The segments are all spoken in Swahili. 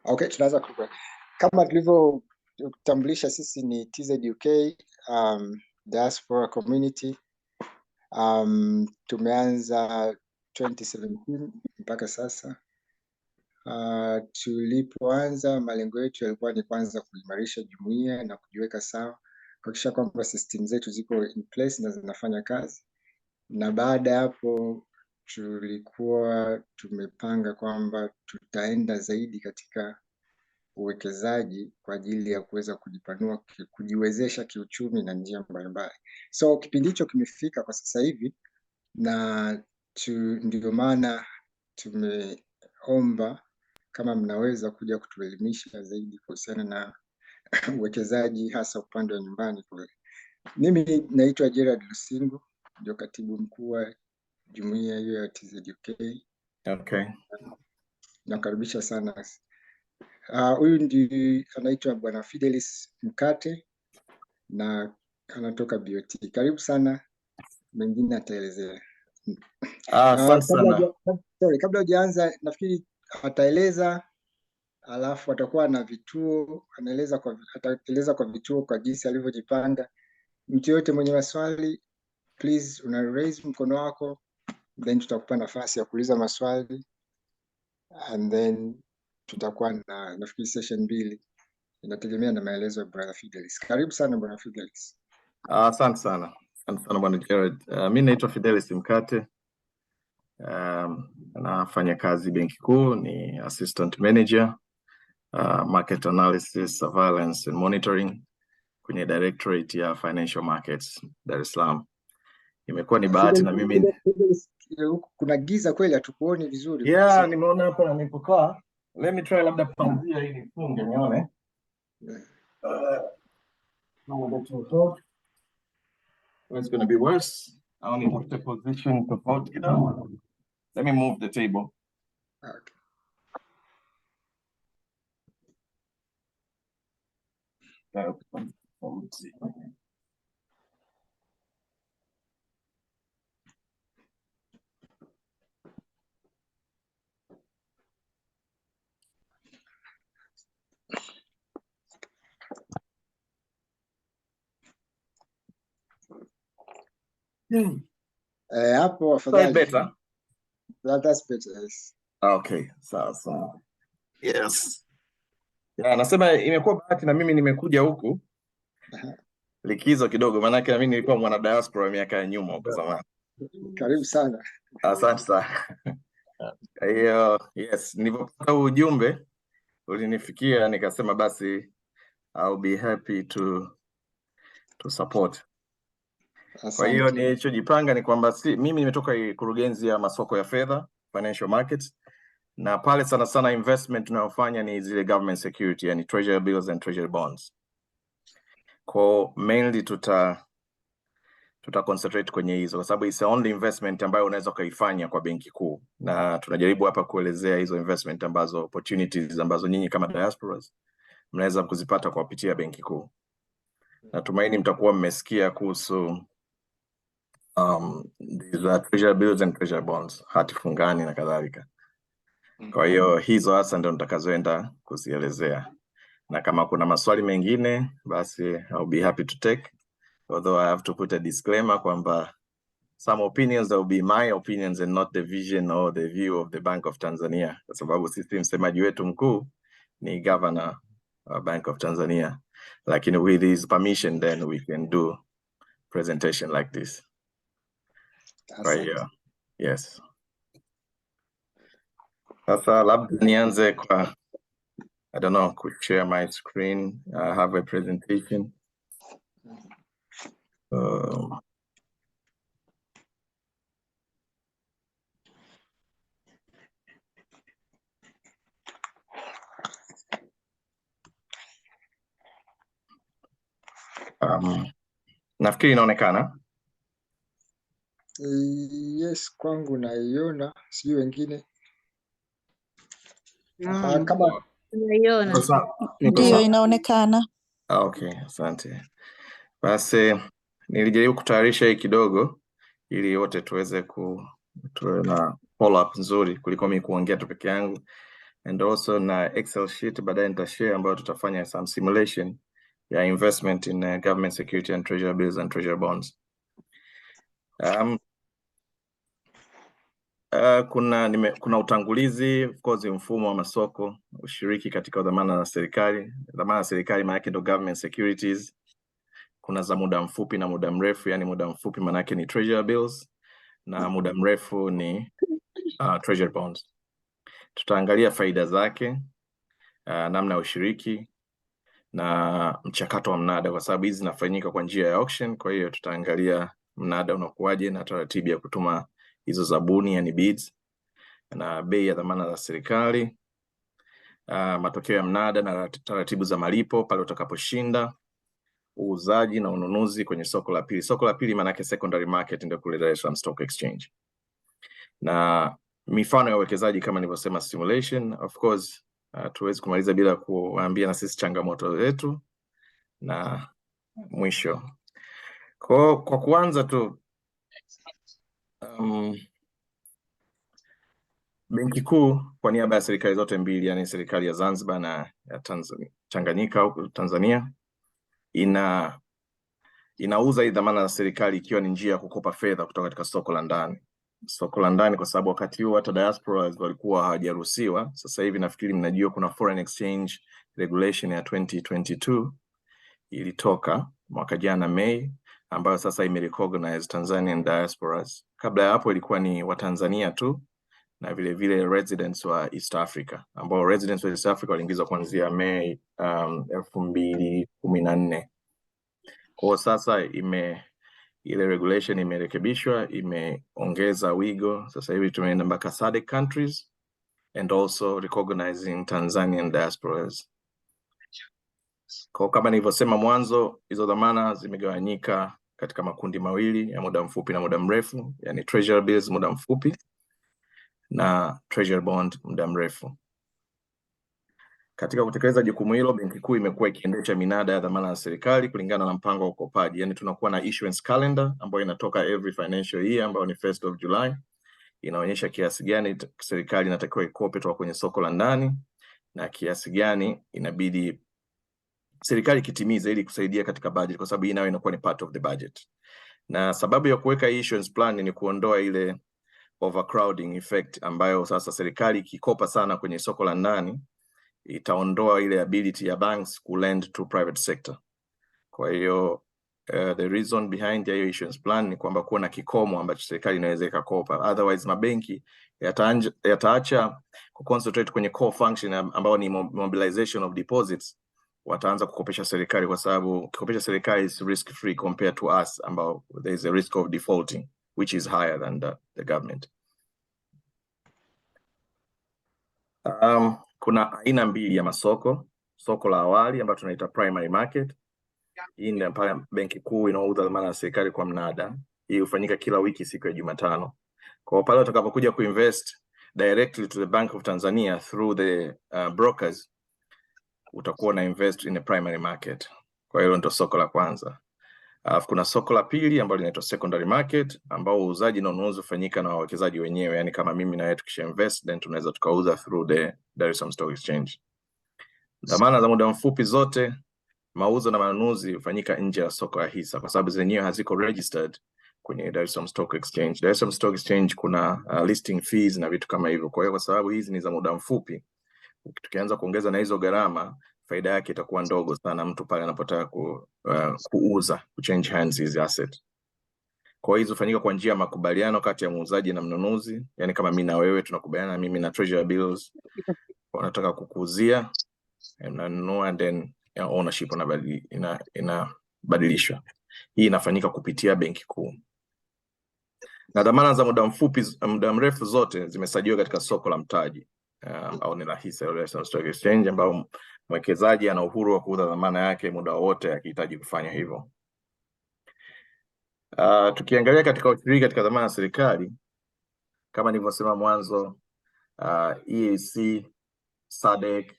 Okay, tunaanza kama tulivyotambulisha, sisi ni TZUK Diaspora Community. Tumeanza 2017 mpaka sasa. Tulipoanza, malengo yetu yalikuwa ni kwanza kuimarisha jumuiya na kujiweka sawa, kuhakikisha kwamba system zetu ziko in place na zinafanya kazi, na baada ya hapo tulikuwa tumepanga kwamba tutaenda zaidi katika uwekezaji kwa ajili ya kuweza kujipanua, kujiwezesha kiuchumi na njia mbalimbali. So kipindi hicho kimefika kwa sasa hivi, na ndio maana tumeomba kama mnaweza kuja kutuelimisha zaidi kuhusiana na uwekezaji hasa upande wa nyumbani kule. Mimi naitwa Gerald Lusingu, ndio katibu mkuu wa jumuiya hiyo ya TZUK. Okay. Nakaribisha sana. Huyu ndiye anaitwa bwana Fidelis Mkate na anatoka BoT. Karibu sana, mengine ataelezea. Kabla hujaanza, nafikiri ataeleza, alafu atakuwa na vituo, ataeleza kwa vituo kwa jinsi alivyojipanga. Mtu yote mwenye maswali, please una raise mkono wako, then tutakupa nafasi ya kuuliza maswali, and then tutakuwa na nafikiri session 2, inategemea na maelezo ya brother Fidelis. Karibu sana bwana Fidelis. Asante sana. Asante sana bwana Gerald. Mimi naitwa Fidelis Mkate. Nafanya kazi Benki Kuu, ni assistant manager market analysis, surveillance and monitoring kwenye directorate ya financial markets Dar es Salaam. Imekuwa ni bahati na mimi kuna giza kweli, hatukuoni vizuri. Yeah, nimeona hapa nilipokaa. Let me try labda panzia ili funge nione. It's going to be worse. I only put the position to hold it down. Let me move the table. Okay. Hapo afadhali. Better? That's better, yes. Okay, sawa. Yes. Yeah, nasema imekuwa bahati na mimi nimekuja huku likizo kidogo, maana yake mimi nilikuwa mwana diaspora miaka ya nyuma huko zamani. Karibu sana. Asante sana. Yes, nilipopata ujumbe ulinifikia, nikasema basi I'll be happy to support. Kwa hiyo nilichojipanga ni kwamba mimi nimetoka kurugenzi ya masoko ya fedha, financial markets, na pale sana sana investment tunayofanya ni zile government security, yani treasury bills and treasury bonds. Kwa mainly tuta concentrate kwenye hizo kwa sababu it's the only investment ambayo unaweza kuifanya kwa Benki Kuu, na tunajaribu hapa kuelezea hizo investment ambazo opportunities ambazo nyinyi kama diasporas mnaweza kuzipata kwa kupitia Benki Kuu. Natumaini mtakuwa mmesikia kuhusu these treasury bills and treasury bonds, hati fungani na kadhalika. Kwa hiyo hizo hasa ndio nitakazoenda kuzielezea, na kama kuna maswali mengine basi I'll be happy to take, although I have to put a disclaimer kwamba some opinions will be my opinions and not the vision or the view of the Bank of Tanzania, kwa sababu sisi msemaji wetu mkuu ni Governor Bank of Tanzania, lakini with his permission then we can do presentation like this. Right, yes. Sasa labda nianze kwa I don't know, could share my screen. I have a presentation. Nafikiri inaonekana. Yes, kwangu naiona, sijui wengine. Kama naiona. Ndio, inaonekana. Okay, asante. Basi nilijaribu kutayarisha hii kidogo ili wote tuweze tuwe na follow up nzuri kuliko mimi kuongea tu peke yangu, and also na Excel sheet baadaye nitashare ambayo tutafanya some simulation ya investment in government security and treasury bills and treasury bonds. Kuna utangulizi, of course, mfumo wa masoko, ushiriki katika dhamana za serikali. Dhamana za serikali maana yake ndo government securities. Kuna za muda mfupi na muda mrefu, yani muda mfupi maana yake ni treasury bills na muda mrefu ni treasury bonds. Tutaangalia faida zake, namna ya ushiriki na mchakato wa mnada, kwa sababu hizi zinafanyika kwa njia ya auction. Kwa hiyo tutaangalia mnada unakuwaje na taratibu ya kutuma hizo zabuni, yani bids, na bei ya dhamana za serikali, matokeo ya mnada na taratibu za malipo pale utakaposhinda, uuzaji na ununuzi kwenye soko la pili. Soko la pili maana yake secondary market, ndio kule Dar es Salaam Stock Exchange. Na mifano ya uwekezaji kama nilivyosema, simulation. Of course, tuwezi kumaliza bila kuambia na sisi changamoto zetu na mwisho. Kwa kuanza tu, Benki Kuu kwa niaba ya serikali zote mbili, yani serikali ya Zanzibar na ya Tanganyika au Tanzania, inauza hii dhamana za serikali ikiwa ni njia ya kukopa fedha kutoka katika soko la ndani. Soko la ndani kwa sababu wakati huo hata diaspora walikuwa hawajaruhusiwa. Sasa hivi nafikiri mnajua kuna foreign exchange regulation ya 2022 ilitoka mwaka jana Mei, ambayo sasa imerecognize Tanzanian diasporas. Kabla ya hapo ilikuwa ni Watanzania tu na vile vile residents wa East Africa, ambao residents wa East Africa waliingizwa kuanzia Mei 2014. Kwa sasa ile regulation imerekebishwa, imeongeza wigo. Sasa hivi tumeenda mpaka SADC countries and also recognizing Tanzanian diasporas. Kwa kama nilivyosema mwanzo, hizo dhamana zimegawanyika katika makundi mawili ya muda mfupi na muda mrefu, yani treasury bills muda mfupi na treasury bond muda mrefu. Katika kutekeleza jukumu hilo, Benki Kuu imekuwa ikiendesha minada ya dhamana ya serikali kulingana na mpango wa ukopaji. Yani tunakuwa na issuance calendar ambayo inatoka every financial year, ambayo ni 1st of July. Inaonyesha kiasi gani serikali inatakiwa ikope toka kwenye soko la ndani na kiasi gani inabidi serikali kitimize ili kusaidia katika budget, kwa sababu hii nayo inakuwa ni part of the budget. Na sababu ya kuweka issuance plan ni kuondoa ile overcrowding effect, ambayo sasa serikali ikikopa sana kwenye soko la ndani itaondoa ile ability ya banks ku lend to private sector. Kwa hiyo the reason behind the issuance plan ni kwamba kuwa na kikomo ambacho serikali inaweza ikakopa. Otherwise mabenki yataacha kuconcentrate kwenye core function ambao ni mobilization of deposits, wataanza kukopesha serikali, kwa sababu kukopesha serikali is risk free compared to us, ambao there is a risk of defaulting which is higher than the government. Kuna aina mbili ya masoko. Soko la awali ambalo tunaita primary market. Hii ndio pale Benki Kuu inauza dhamana ya serikali kwa mnada. Hii hufanyika kila wiki siku ya Jumatano. Kwa pale utakapokuja kuinvest directly to the Bank of Tanzania through the brokers, utakuwa na invest in a primary market. Kwa hiyo ndio soko la kwanza. Kuna soko la pili ambalo linaitwa secondary market, ambao uuzaji na ununuzi hufanyika na wawekezaji wenyewe, yani kama mimi na wewe tukisha invest then tunaweza tukauza through the Dar es Salaam Stock Exchange. Dhamana za muda mfupi zote, mauzo na manunuzi hufanyika nje ya soko la hisa, kwa sababu zenyewe haziko registered kwenye Dar es Salaam Stock Exchange. Dar es Salaam Stock Exchange kuna listing fees na vitu kama hivyo. Kwa hiyo kwa sababu hizi ni za muda mfupi, tukianza kuongeza na hizo gharama, faida yake itakuwa ndogo sana mtu pale anapotaka kuuza, change hands hizi asset. Kwa hiyo hufanyika kwa njia ya makubaliano kati ya muuzaji na mnunuzi, yani kama mimi na wewe tunakubaliana, mimi na treasury bills wanataka kukuuzia na nunua, and then ownership inabadilishwa. Hii inafanyika kupitia Benki Kuu. Na dhamana za muda mfupi muda mrefu zote zimesajiliwa katika soko la mtaji au ni la hisa Dar es Salaam Stock Exchange, ambao mwekezaji ana uhuru wa kuuza dhamana yake muda wote akihitaji kufanya hivyo. Tukiangalia katika ushiriki katika dhamana ya serikali, kama nilivyosema mwanzo, EAC, SADC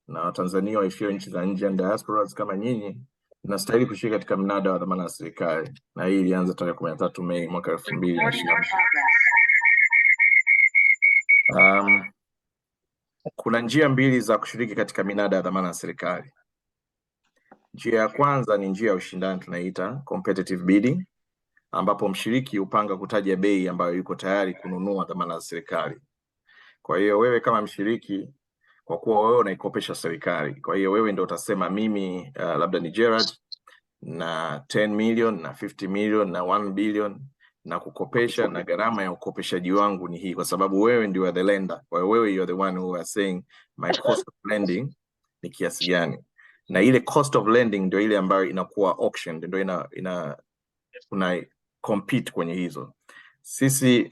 na Tanzania waishio nchi za nje na diasporas kama nyinyi inastahili kushiriki katika mnada wa dhamana ya serikali, na hii ilianza tarehe 13 Mei mwaka 2020. Kuna njia mbili za kushiriki katika minada ya dhamana ya serikali. Njia ya kwanza ni njia ya ushindani, tunaita competitive bidding, ambapo mshiriki upanga kutaja bei ambayo yuko tayari kununua dhamana za serikali. Kwa hiyo wewe kama mshiriki, kwa kuwa wewe unaikopesha serikali, kwa hiyo wewe ndio utasema mimi labda ni Gerard na 10 million na 50 million na 1 billion na kukopesha, na gharama ya ukopeshaji wangu ni hii, kwa sababu wewe ndio the lender. Kwa hiyo wewe you are the one who are saying my cost of lending ni kiasi gani, na ile cost of lending ndio ile ambayo inakuwa auction, ndio una compete kwenye hizo. Sisi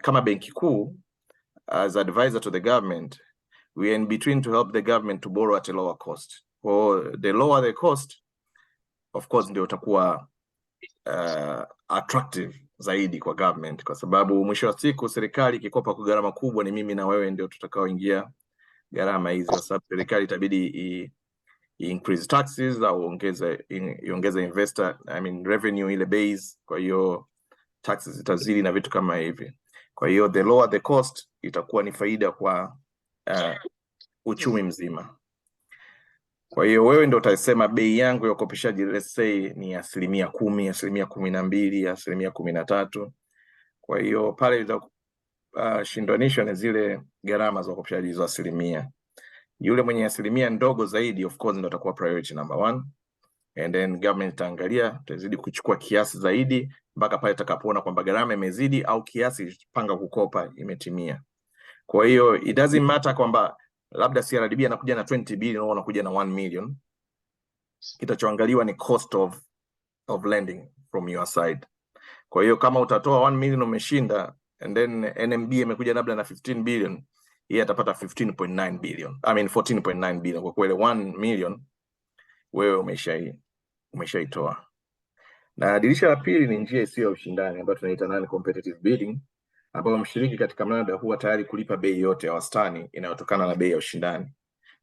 kama Benki Kuu, as advisor to the government, we are in between to help the government to borrow at a lower cost. For the lower the cost, of course ndio utakuwa attractive zaidi kwa government, kwa sababu mwisho wa siku serikali ikikopa kwa gharama kubwa, ni mimi na wewe ndio tutakaoingia gharama hizo, kwa sababu serikali itabidi increase taxes au iongeze investor revenue ile base. Kwa hiyo taxes zitazidi na vitu kama hivi. Kwa hiyo the lower the cost itakuwa ni faida kwa uchumi mzima. Kwa hiyo wewe ndio utasema bei yangu ya ukopeshaji, let's say ni 10%, 12%, 13%. Kwa hiyo pale shindanisho ni zile gharama za ukopeshaji hizo 1%. Yule mwenye 1% ndogo zaidi, of course, ndio atakuwa priority number 1, and then government itaangalia, itazidi kuchukua kiasi zaidi mpaka pale itakapoona kwamba gharama imezidi au kiasi panga kukopa imetimia. Kwa hiyo it doesn't matter kwamba labda CRDB anakuja na 20 billion au anakuja na 1 million. Kitachoangaliwa ni cost of lending from your side. Kwa hiyo kama utatoa 1 million umeshinda, and then NMB imekuja labda na 15 billion, yeye atapata 15.9 billion. 14.9 billion. Kwa kweli 1 million wewe umeshaitoa. Na dirisha la pili ni njia isiyo ya ushindani ambayo tunaita non competitive bidding, ambapo mshiriki katika mnada huwa tayari kulipa bei yote ya wastani inayotokana na bei ya ushindani.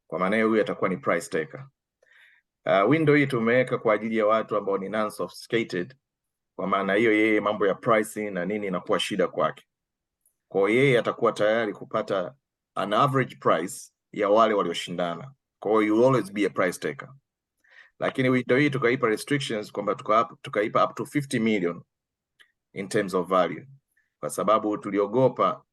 Kwa maana hiyo, huyu atakuwa ni price taker. Window hii tumeweka kwa ajili ya watu ambao ni non sophisticated. Kwa maana hiyo, yeye mambo ya pricing na nini inakuwa shida kwake. Kwa hiyo yeye atakuwa tayari kupata an average price ya wale walioshindana. Kwa hiyo you always be a price taker. Lakini window hii tukaipa restrictions kwamba tukaipa up to 50 million in terms of value. Kwa sababu tuliogopa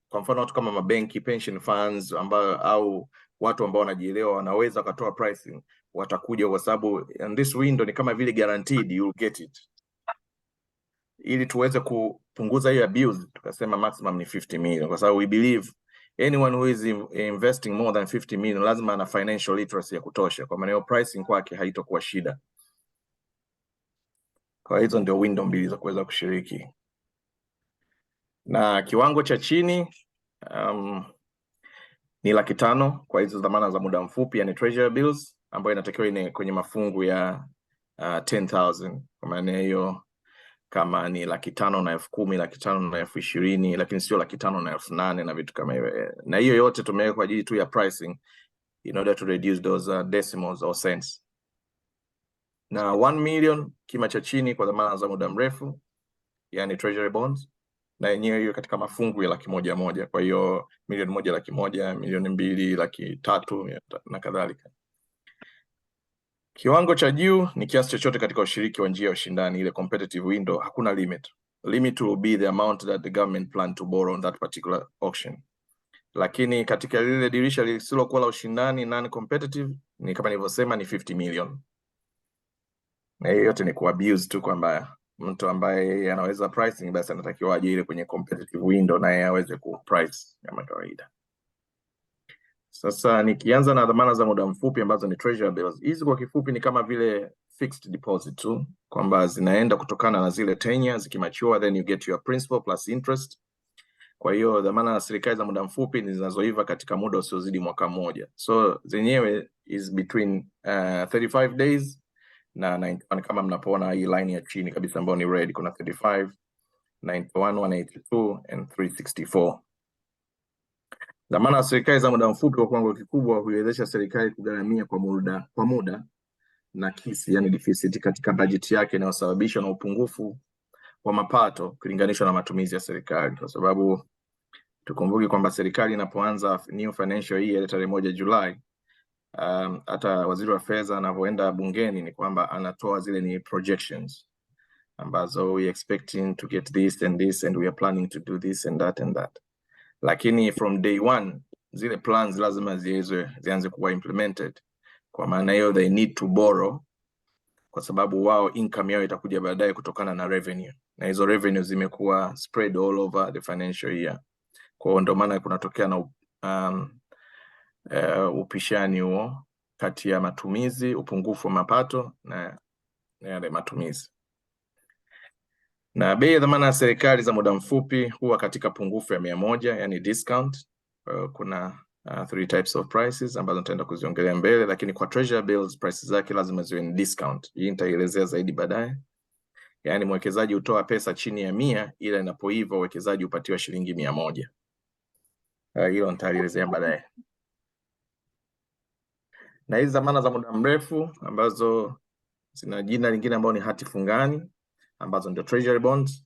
kwa mfano watu kama mabenki, pension funds au watu ambao wanajielewa wanaweza katoa pricing, watakuja kwa sababu and this window ni kama vile guaranteed you will get it. Ili tuweze kupunguza hiyo abuse, tukasema maximum ni 50 million, kwa sababu we believe anyone who is investing more than 50 million lazima ana financial literacy ya kutosha, kwa maana hiyo pricing kwake haitakuwa shida. Kwa hizo ndio window mbili za kuweza kushiriki. Na kiwango cha chini ni 500,000 kwa hizo dhamana za muda mfupi, yani treasury bills, ambayo inatakiwa kwenye mafungu ya 10,000. Kwa maana hiyo kama ni 500,000 na 10,000, 500,000 na 20,000, lakini sio 500,000 na 8,000 na vitu kama hivyo. Na hiyo yote tumeweka kwa ajili tu ya pricing in order to reduce those decimals or cents. Na 1 million kima cha chini kwa dhamana za muda mrefu, yani treasury bonds, na yenyewe hiyo katika mafungu ya 100,000. Kwa hiyo 1,100,000, 2,200,000, 300,000 na kadhalika. Kiwango cha juu ni kiasi chochote katika ushiriki wa njia ya ushindani, ile competitive window, hakuna limit. Limit will be the amount that the government plan to borrow on that particular auction. Lakini katika lile dirisha lisilokuwa la ushindani, non competitive, ni kama nilivyosema ni 50 million. Na hiyo yote ni kuabuse tu kwamba mtu ambaye anaweza pricing basi anatakiwa aje ile kwenye competitive window na yeye aweze kuprice kama kawaida. Sasa nikianza na dhamana za muda mfupi ambazo ni treasury bills. Hizi kwa kifupi ni kama vile fixed deposit tu, kwamba zinaenda kutokana na zile tenure, zikimature then you get your principal plus interest. Kwa hiyo dhamana za serikali za muda mfupi ni zinazoiva katika muda usiozidi mwaka mmoja. So zenyewe is between 35 days na 91, kama mnapoona hii line ya chini kabisa ambayo ni red, kuna 35, 91, 182 and 364. Dhamana za serikali za muda mfupi kwa kiwango kikubwa huiwezesha serikali kugharamia kwa muda na kisi, yani deficit katika bajeti yake inayosababishwa na upungufu wa mapato kulinganishwa na matumizi ya serikali. Kwa sababu Tukumbuke kwamba serikali inapoanza new financial year tarehe 1 Julai, hata waziri wa fedha anavyoenda bungeni ni kwamba anatoa zile ni projections ambazo we expecting to get this and this and we are planning to do this and that and that. Lakini from day one zile plans lazima zianze kuwa implemented. Kwa maana hiyo they need to borrow, kwa sababu wao income yao itakuja baadaye kutokana na revenue, na hizo revenue zimekuwa spread all over the financial year. Kwa hiyo ndio maana kunatokea na upishani huo kati ya matumizi, upungufu wa mapato na yale matumizi. Na bei ya dhamana ya serikali za muda mfupi huwa katika pungufu ya 100, yani discount. Kuna 3 types of prices ambazo nitaenda kuziongelea mbele, lakini kwa treasury bills prices zake lazima ziwe ni discount. Hii nitaelezea zaidi baadaye. Yani mwekezaji hutoa pesa chini ya 100, ila inapoiva uwekezaji upatiwa shilingi 100. Hilo nitaelezea baadaye. Na hizi dhamana za muda mrefu ambazo zina jina lingine ambao ni hati fungani, ambazo ndio treasury bonds,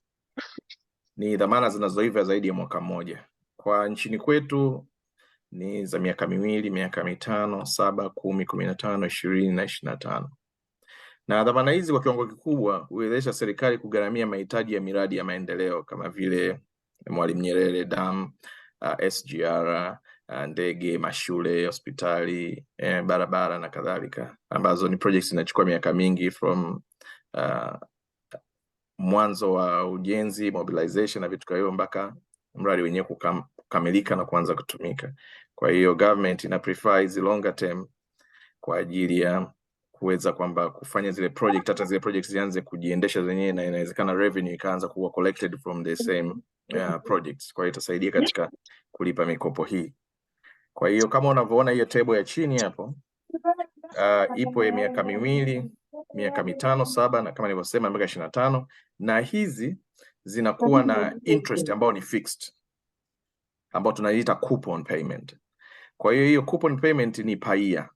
ni dhamana zinazoiva zaidi ya mwaka mmoja. Kwa nchini kwetu ni za miaka 2, miaka 5, 7, 10, 15, 20 na 25. Na dhamana hizi kwa kiwango kikubwa huwezesha serikali kugharamia mahitaji ya miradi ya maendeleo kama vile Mwalimu Nyerere Dam, SGR, ndege, mashule, hospitali, barabara na kadhalika, ambazo ni projects zinachukua miaka mingi from mwanzo wa ujenzi, mobilization na vitu kama mpaka mradi wenyewe kukamilika na kuanza kutumika. Kwa hiyo government ina prefer hizi longer term kwa ajili ya kuweza kwamba kufanya zile project, hata zile projects zianze kujiendesha zenyewe, na inawezekana revenue ikaanza kuwa collected from the same projects. Kwa hiyo itasaidia katika kulipa mikopo hii. Kwa hiyo kama unavyoona hiyo table ya chini hapo, ipo ya miaka 2, miaka 5, 7 na kama nilivyosema mpaka 25, na hizi zinakuwa na interest ambao ni fixed, ambao tunaita coupon payment. Kwa hiyo coupon payment ni paia.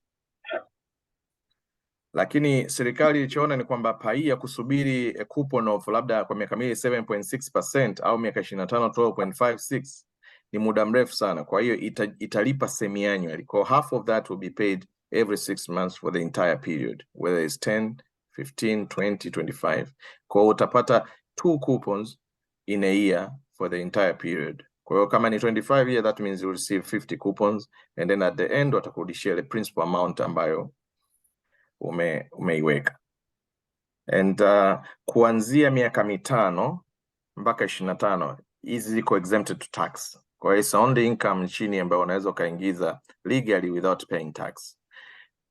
Lakini serikali ilichoona ni kwamba paia kusubiri a coupon of labda kwa miaka 7.6% au miaka 25 12.56 ni muda mrefu sana. Kwa hiyo italipa semi-annually. Kwa half of that will be paid every 6 months for the entire period, whether it's 10, 15, 20, 25. Kwa hiyo utapata 2 coupons in a year for the entire period. Kwa hiyo kama ni 25 year, that means you receive 50 coupons, and then at the end watakurudishia the principal amount ambayo umeiweka. And kuanzia miaka 5 mpaka 25 hizi ziko exempted to tax. Kwa hiyo it's only income nchini ambayo unaweza kaingiza legally without paying tax.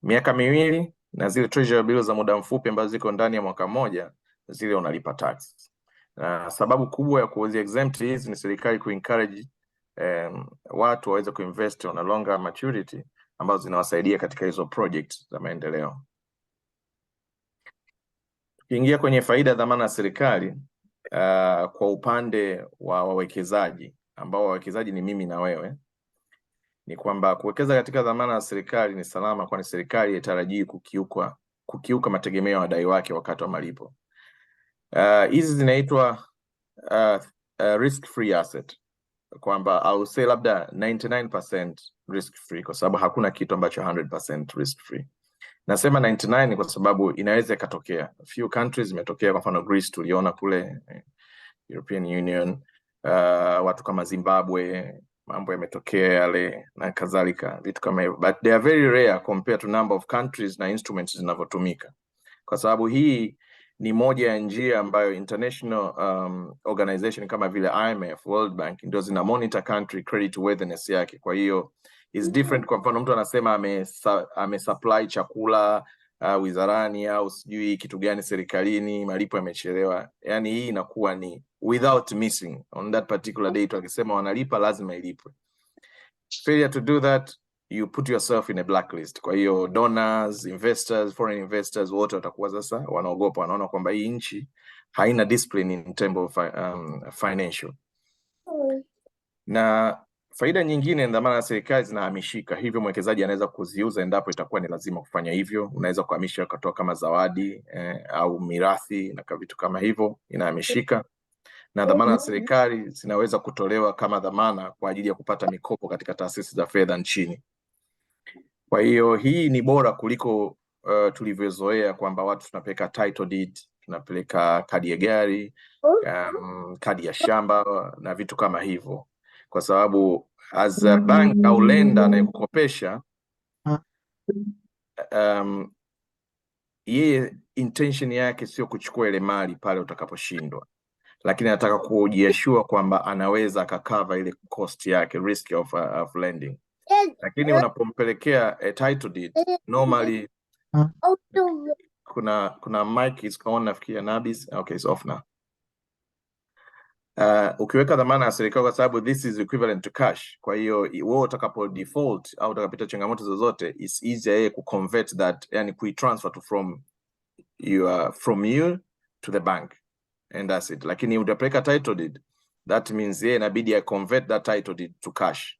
Miaka 2 na zile treasury bills za muda mfupi ambazo ziko ndani ya mwaka mmoja, zile unalipa tax. Sababu kubwa ya kuzi exempt hizi ni serikali kuencourage watu waweze kuinvest on a longer maturity ambazo zinawasaidia katika hizo projects za maendeleo. Tukiingia kwenye faida dhamana ya serikali, kwa upande wa wawekezaji, ambao wawekezaji ni mimi na wewe, ni kwamba kuwekeza katika dhamana ya serikali ni salama, kwani serikali haitarajii kukiuka mategemeo ya wadai wake wakati wa malipo. Hizi zinaitwa risk free asset, kwamba au say labda 99% risk free, kwa sababu hakuna kitu ambacho 100% risk free. Nasema 99 kwa sababu inaweza ikatokea. A few countries imetokea, kwa mfano Greece tuliona kule, European Union, watu kama Zimbabwe mambo yametokea yale na kadhalika, vitu kama hivyo, but they are very rare compared to number of countries na instruments zinavyotumika. Kwa sababu hii ni moja ya njia ambayo international organization kama vile IMF, World Bank ndio zina monitor country credit worthiness yake. Kwa hiyo is different. Kwa mfano mtu anasema amesupply chakula wizarani au sijui kitu gani serikalini, malipo yamechelewa, yani hii inakuwa ni without missing on that particular date. Wakisema wanalipa lazima ilipwe. Failure to do that, you put yourself in a blacklist. Kwa hiyo donors, investors, foreign investors wote watakuwa sasa wanaogopa, wanaona kwamba hii nchi haina discipline in terms of financial. Na faida nyingine, dhamana ya serikali zinahamishika, hivyo mwekezaji anaweza kuziuza endapo itakuwa ni lazima kufanya hivyo. Unaweza kuhamisha ukatoa kama zawadi au mirathi na vitu kama hivyo, inahamishika. na dhamana za serikali zinaweza kutolewa kama dhamana kwa ajili ya kupata mikopo katika taasisi za fedha nchini. Kwa hiyo hii ni bora kuliko tulivyozoea kwamba watu tunapeleka title deed, tunapeleka kadi ya gari, kadi ya shamba na vitu kama hivyo, kwa sababu as a bank au lender anayekukopesha yeye intention yake sio kuchukua ile mali pale utakaposhindwa, lakini anataka kujiashua kwamba anaweza akakava ile cost yake, risk of lending. Lakini unapompelekea a title deed normally, kuna mic is on nafikia Nabis, okay, it's off now. Ukiweka dhamana ya serikali, kwa sababu this is equivalent to cash, kwa hiyo wewe utakapo default au utakapita changamoto zozote, it's easier ku convert that, yani transfer to from you to the bank and that's it. Lakini utapeleka title deed, that means yeye inabidi ya convert that title deed to cash,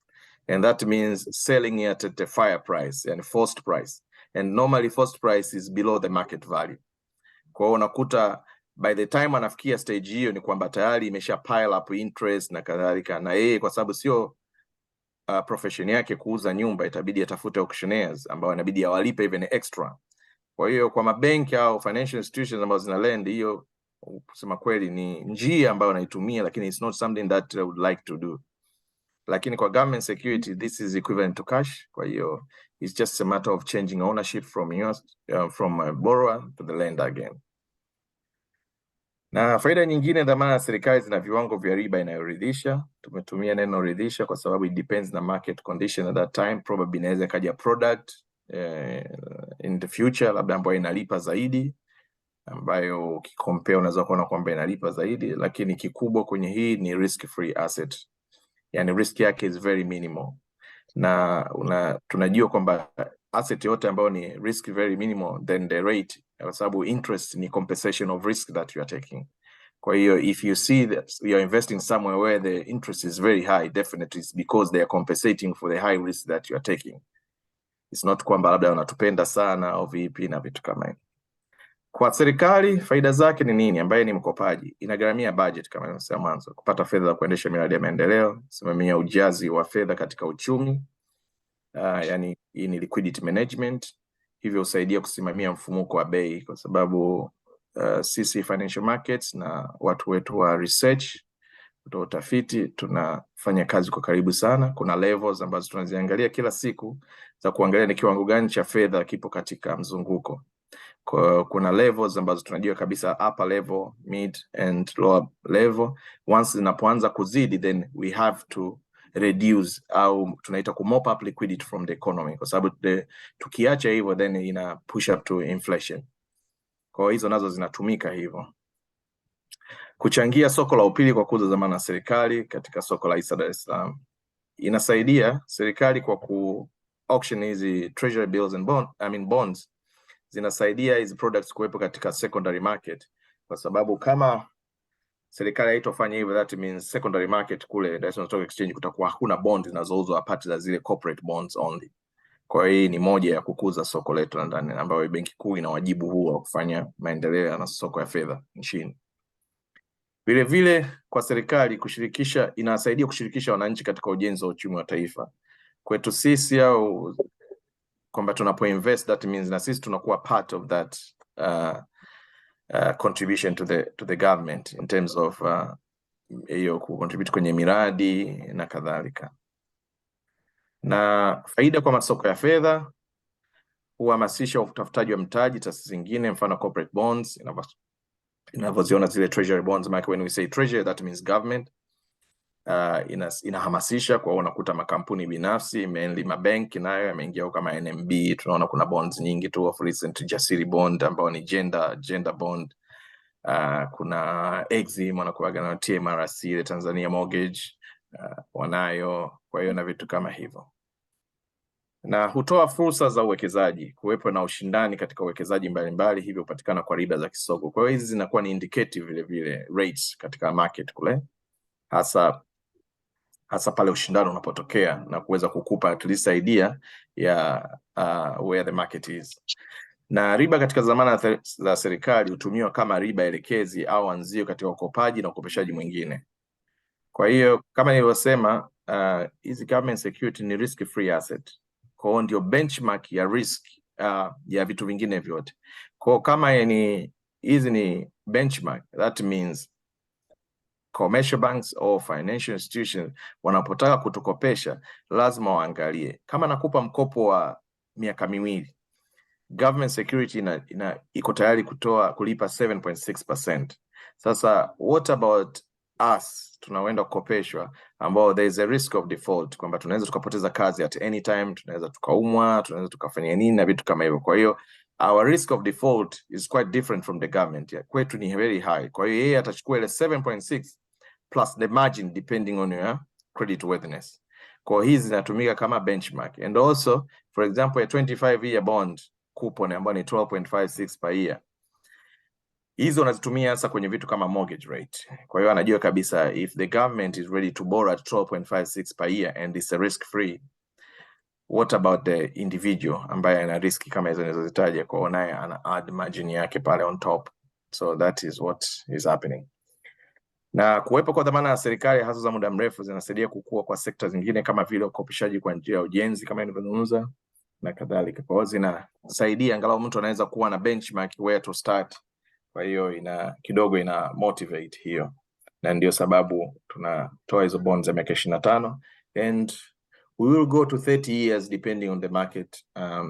and that means selling it at a fair price and forced price, and normally forced price is below the market value. Kwa hiyo unakuta by the time anafikia stage hiyo ni kwamba tayari imesha pile up interest na kadhalika, na yeye kwa sababu sio profession yake kuuza nyumba, itabidi atafute auctioneers ambao inabidi awalipe even extra. Kwa hiyo kwa mabenki au financial institutions ambazo zina lend, hiyo kusema kweli ni njia ambayo anaitumia, lakini it's not something that I would like to do. Lakini kwa government security, this is equivalent to cash. Kwa hiyo it's just a matter of changing ownership from a borrower to the lender again. Na faida nyingine, dhamana ya serikali zina viwango vya riba inayoridhisha. Tumetumia neno ridhisha kwa sababu it depends na market condition at that time. Probably inaweza kaja product in the future labda ambayo inalipa zaidi, ambayo ukikompare unaweza kuona kwamba inalipa zaidi, lakini kikubwa kwenye hii ni risk free asset. Yani risk yake is very minimal. Na tunajua kwamba asset yote ambayo ni risk very minimal, then the rate, kwa sababu interest ni compensation of risk that you are taking. Kwa hiyo if you see that you are investing somewhere where the interest is very high, definitely it's because they are compensating for the high risk that you are taking. It's not kwamba labda wanatupenda sana au vipi na vitu kama hivyo. Kwa serikali faida zake ni nini? Ambaye ni mkopaji, inagharamia budget kama nimesema mwanzo, kupata fedha za kuendesha miradi ya maendeleo, simamia ujazi wa fedha katika uchumi, yani hii ni liquidity management, hivyo usaidia kusimamia mfumuko wa bei, kwa sababu sisi financial markets na watu wetu wa research kutoa utafiti tunafanya kazi kwa karibu sana. Kuna levels ambazo tunaziangalia kila siku za kuangalia ni kiwango gani cha fedha kipo katika mzunguko. Kuna levels ambazo tunajua kabisa upper level, mid and lower level. Once zinapoanza kuzidi, then we have to reduce au tunaita ku mop up liquidity from the economy, kwa sababu tukiacha hivyo then ina push up to inflation. Kwa hizo nazo zinatumika hivyo. Kuchangia soko la upili kwa kuuza dhamana ya serikali katika soko la hisa Dar es Salaam. Inasaidia serikali kwa ku auction hizi treasury bills and bonds, zinasaidia hizi products kuwepo katika secondary market, kwa sababu kama serikali haitofanya hivyo, that means secondary market kule Dar es Salaam Stock Exchange kutakuwa hakuna bonds zinazouzwa apart za zile corporate bonds only. Kwa hiyo ni moja ya kukuza soko letu ndani, ambayo Benki Kuu ina wajibu huo wa kufanya maendeleo na soko ya fedha nchini. Vile vile kwa serikali kushirikisha, inasaidia kushirikisha wananchi katika ujenzi wa uchumi wa taifa. Kwetu sisi au kwamba tunapoinvest, that means na sisi tunakuwa part of that contribution to the government in terms of hiyo kucontribute kwenye miradi na kadhalika. Na faida kwa masoko ya fedha, huhamasisha utafutaji wa mtaji taasisi zingine, mfano corporate bonds inavyoziona zile treasury bonds. When we say treasury, that means government. Inahamasisha kwa unakuta makampuni binafsi, mainly mabenki nayo yameingia kama NMB. Tunaona kuna bonds nyingi tu of recent, Jasiri bond ambao ni gender bond. Kuna Exim wanakuaga na TMRC, ile Tanzania mortgage wanayo. Kwa hiyo na vitu kama hivyo. Na hutoa fursa za uwekezaji, kuwepo na ushindani katika uwekezaji mbalimbali, hivyo upatikana kwa riba za kisoko. Kwa hiyo hizi zinakuwa ni indicative vile vile rates katika market kule, hasa pale ushindano unapotokea na kuweza kukupa at least idea ya where the market is. Na riba katika dhamana za serikali hutumiwa kama riba elekezi au anzio katika ukopaji na ukopeshaji mwingine. Kwa hiyo kama nilivyosema, hizi government security ni risk free asset. Kwa hiyo ndio benchmark ya risk ya vitu vingine vyote. Kwa hiyo kama hizi ni benchmark, that means commercial banks or financial institutions wanapotaka kutukopesha lazima waangalie kama nakupa mkopo wa miaka miwili, government security iko tayari kulipa 7.6%. Sasa what about us tunaoenda kukopeshwa, ambao there is a risk of default, kwamba tunaweza tukapoteza kazi at any time, tunaweza tukaumwa, tunaweza tukafanya nini na vitu kama hivyo. Kwa hiyo our risk of default is quite different from the government. Kwetu ni very high. Kwa hiyo yeye atachukua ile 7.6 plus the margin depending on your credit worthiness. Kwa hiyo hizi zinatumika kama benchmark. And also for example a 25-year bond coupon ambayo ni 12.56 per year, hizo unazitumia hasa kwenye vitu kama mortgage rate. Kwa hiyo anajua kabisa if the government is ready to borrow at 12.56 per year and it's a risk free, what about the individual ambaye ana riski kama hizo nilizozitaja? Kwa hiyo naye ana add margin yake pale on top. So that is what is happening. Na kuwepo kwa dhamana ya serikali hasa za muda mrefu zinasaidia kukua kwa sekta zingine kama vile ukopeshaji kwa njia ya ujenzi kama nilivyozungumza na kadhalika. Kwa hiyo zinasaidia angalau mtu anaweza kuwa na benchmark where to start. Kwa hiyo kidogo ina motivate hiyo, na ndio sababu tunatoa hizo bonds za miaka 25 and we will go to 30 years depending on the market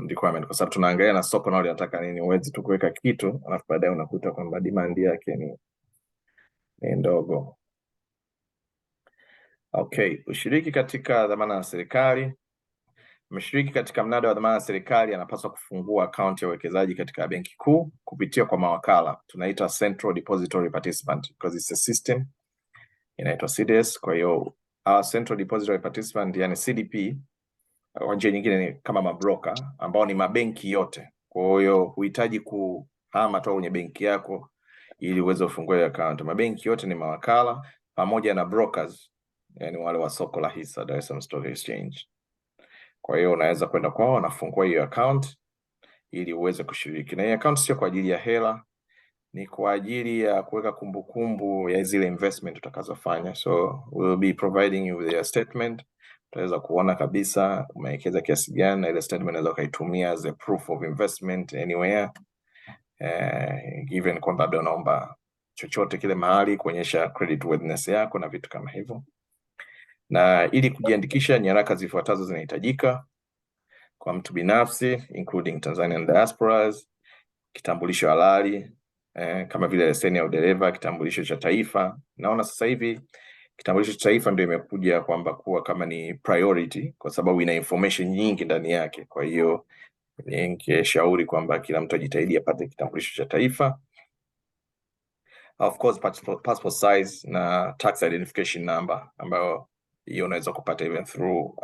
requirement, kwa sababu tunaangalia na soko nalo linataka nini. Uwezi tu kuweka kitu alafu baadaye unakuta kwamba demand yake ni ndogo. Okay, ushiriki katika dhamana ya serikali. Mshiriki katika mnada wa dhamana ya serikali anapaswa kufungua akaunti ya uwekezaji katika Benki Kuu kupitia kwa mawakala. Tunaita Central Depository Participant because it's a system inaitwa CDS. Kwa hiyo Central Depository Participant yani CDP kwa njia nyingine ni kama mabroker ambao ni mabenki yote. Kwa hiyo huhitaji kuhama toka kwenye benki yako ili uweze kufungua account. Mabenki yote ni mawakala pamoja na brokers, yani wale wa soko la hisa, Dar es Salaam Stock Exchange. Kwa hiyo unaweza kwenda kwao na kufungua hiyo account ili uweze kushiriki. Na hiyo account sio kwa ajili ya hela, ni kwa ajili ya kuweka kumbukumbu ya zile investment utakazofanya. So we will be providing you with a statement. Utaweza kuona kabisa umewekeza kiasi gani, na ile statement unaweza kaitumia as a proof of investment anywhere. Given kwamba labda unaomba chochote kile mahali kuonyesha credit worthiness yako na vitu kama hivyo. Na ili kujiandikisha, nyaraka zifuatazo zinahitajika kwa mtu binafsi including Tanzanian diasporas: kitambulisho halali kama vile leseni ya udereva, kitambulisho cha taifa. Naona sasa hivi kitambulisho cha taifa ndio imekuja kwamba kuwa kama ni priority kwa sababu ina information nyingi ndani yake. Kwa hiyo ningeshauri kwamba kila mtu ajitahidi apate kitambulisho cha taifa. Of course passport size na tax identification number, ambayo hiyo unaweza kupata even through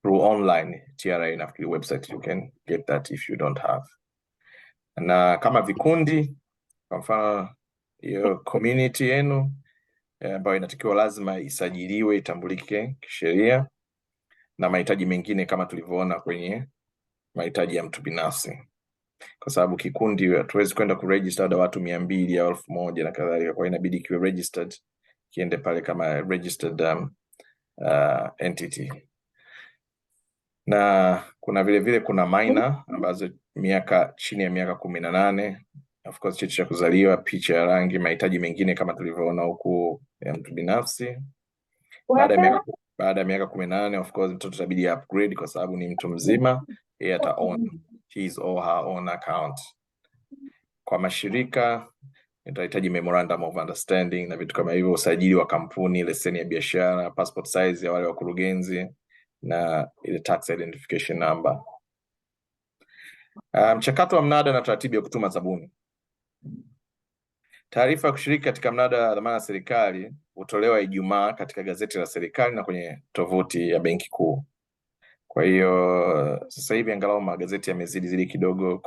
online TRA nafikiri website, you can get that if you don't have. Na kama vikundi, kwa mfano hiyo community yenu ambayo inatakiwa lazima isajiliwe, itambulike kisheria, na mahitaji mengine kama tulivyoona kwenye mahitaji ya mtu binafsi, kwa sababu kikundi hatuwezi kwenda kuregister watu 200 au 1000 na kadhalika. Kwa inabidi kiwe registered, kiende pale kama registered entity. Na kuna vile vile kuna minor ambazo chini ya miaka 18, of course cheti cha kuzaliwa, picha ya rangi, mahitaji mengine kama tulivyoona huku ya mtu binafsi. Baada ya miaka 18 of course mtoto itabidi upgrade kwa sababu ni mtu mzima, yeye ata own his or her own account. Kwa mashirika itahitaji memorandum of understanding na vitu kama hivyo, usajili wa kampuni, leseni ya biashara, passport size ya wale wakurugenzi na ile tax identification number. Mchakato wa mnada na taratibu ya kutuma zabuni. Taarifa ya kushiriki katika mnada wa dhamana ya serikali hutolewa Ijumaa katika gazeti la serikali na kwenye tovuti ya Benki Kuu. Kwa hiyo sasa hivi angalau magazeti yamezidi kidogo.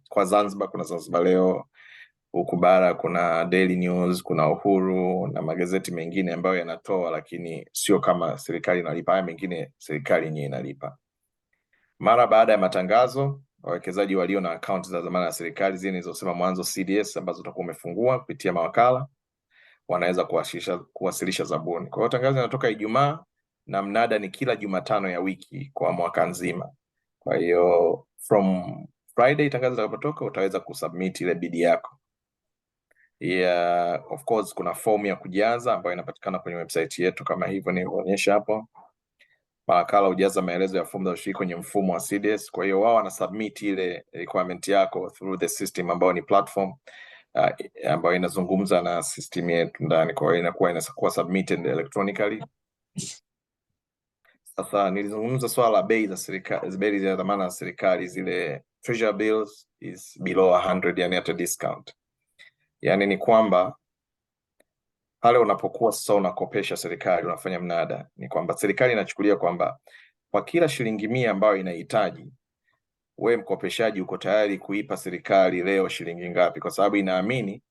Kwa Zanzibar kuna Zanzibar Leo, huku bara kuna Daily News, kuna Uhuru na magazeti mengine ambayo yanatoa, lakini sio kama serikali inalipa. Haya mengine serikali yenyewe inalipa. Mara baada ya matangazo, wawekezaji walio na akaunti za dhamana ya serikali zile nilizosema mwanzo, CDS, ambazo utakuwa umefungua kupitia mawakala, wanaweza kuwasilisha zabuni. Kwa hiyo tangazo linatoka Ijumaa na mnada ni kila Jumatano ya wiki kwa mwaka nzima. Kwa hiyo from Friday tangazo litakapotoka utaweza kusubmit ile bid yako. Yeah, of course kuna form ya kujaza ambayo inapatikana kwenye website yetu kama hivyo nilivyoonyesha hapo. Mawakala hujaza maelezo ya fomu za ushiriki kwenye mfumo wa CDS. Kwa hiyo wao wana submit ile requirement yako through the system ambayo ni platform ambayo inazungumza na system yetu ndani. Kwa hiyo inakuwa submitted electronically. Sasa nilizungumza swala la bei za serikali, bei za dhamana ya serikali, zile treasury bills is below 100, yani at a discount. Yani ni kwamba pale unapokuwa sasa unakopesha serikali, unafanya mnada, ni kwamba serikali inachukulia kwamba kwa kila shilingi 100 ambayo inahitaji, wewe mkopeshaji uko tayari kuipa serikali leo shilingi ngapi, kwa sababu inaamini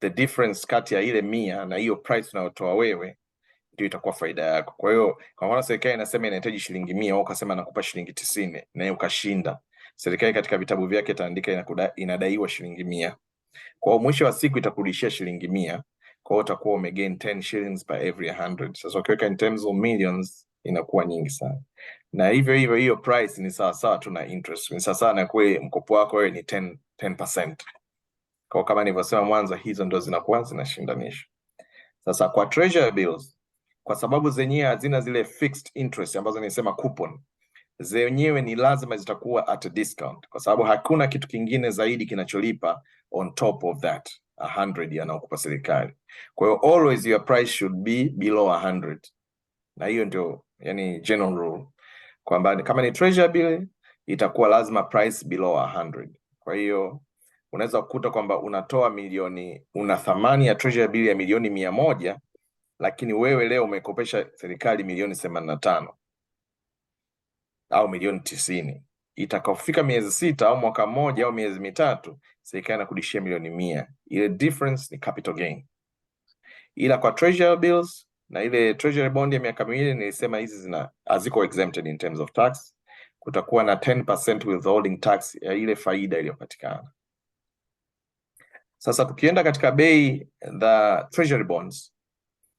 the difference kati ya ile 100 na hiyo price unayotoa wewe ndio itakuwa faida yako. Kwa hiyo kwa mfano serikali inasema inahitaji shilingi 100, au ukasema nakupa shilingi 90 na ukashinda, serikali katika vitabu vyake itaandika inadaiwa shilingi 100. Kwa hiyo mwisho wa siku itakurudishia shilingi 100. Kwa hiyo utakuwa umegain 10 shillings per every 100. Sasa ukiweka in terms of millions inakuwa nyingi sana. Na hivyo hiyo price ni sawa sawa tu na interest. Ni sawa sawa na kwa mkopo wako wewe ni 10%. Kwa kama nilivyosema mwanzo, hizo ndio zinakuwa zinashindanisha. Sasa kwa treasury bills, kwa sababu zenyewe hazina zile fixed interest ambazo nilisema coupon, zenyewe ni lazima zitakuwa at a discount, kwa sababu hakuna kitu kingine zaidi kinacholipa on top of that 100 yanayokupa serikali. Kwa hiyo always your price should be below 100. Na hiyo ndio yani general rule, kwamba kama ni treasury bill itakuwa lazima price below 100. Kwa hiyo unaweza kukuta kwamba unatoa milioni, una thamani ya treasury bill ya milioni 100, lakini wewe leo umekopesha serikali milioni 85 au milioni 90. Itakapofika miezi 6 au mwaka mmoja au miezi mitatu, serikali inakurudishia milioni 100. Ile difference ni capital gain. Ila kwa treasury bills na ile treasury bond ya miaka miwili nilisema hizi haziko exempted in terms of tax. Kutakuwa na 10% withholding tax ya ile faida iliyopatikana. Sasa tukienda katika bei za treasury bonds,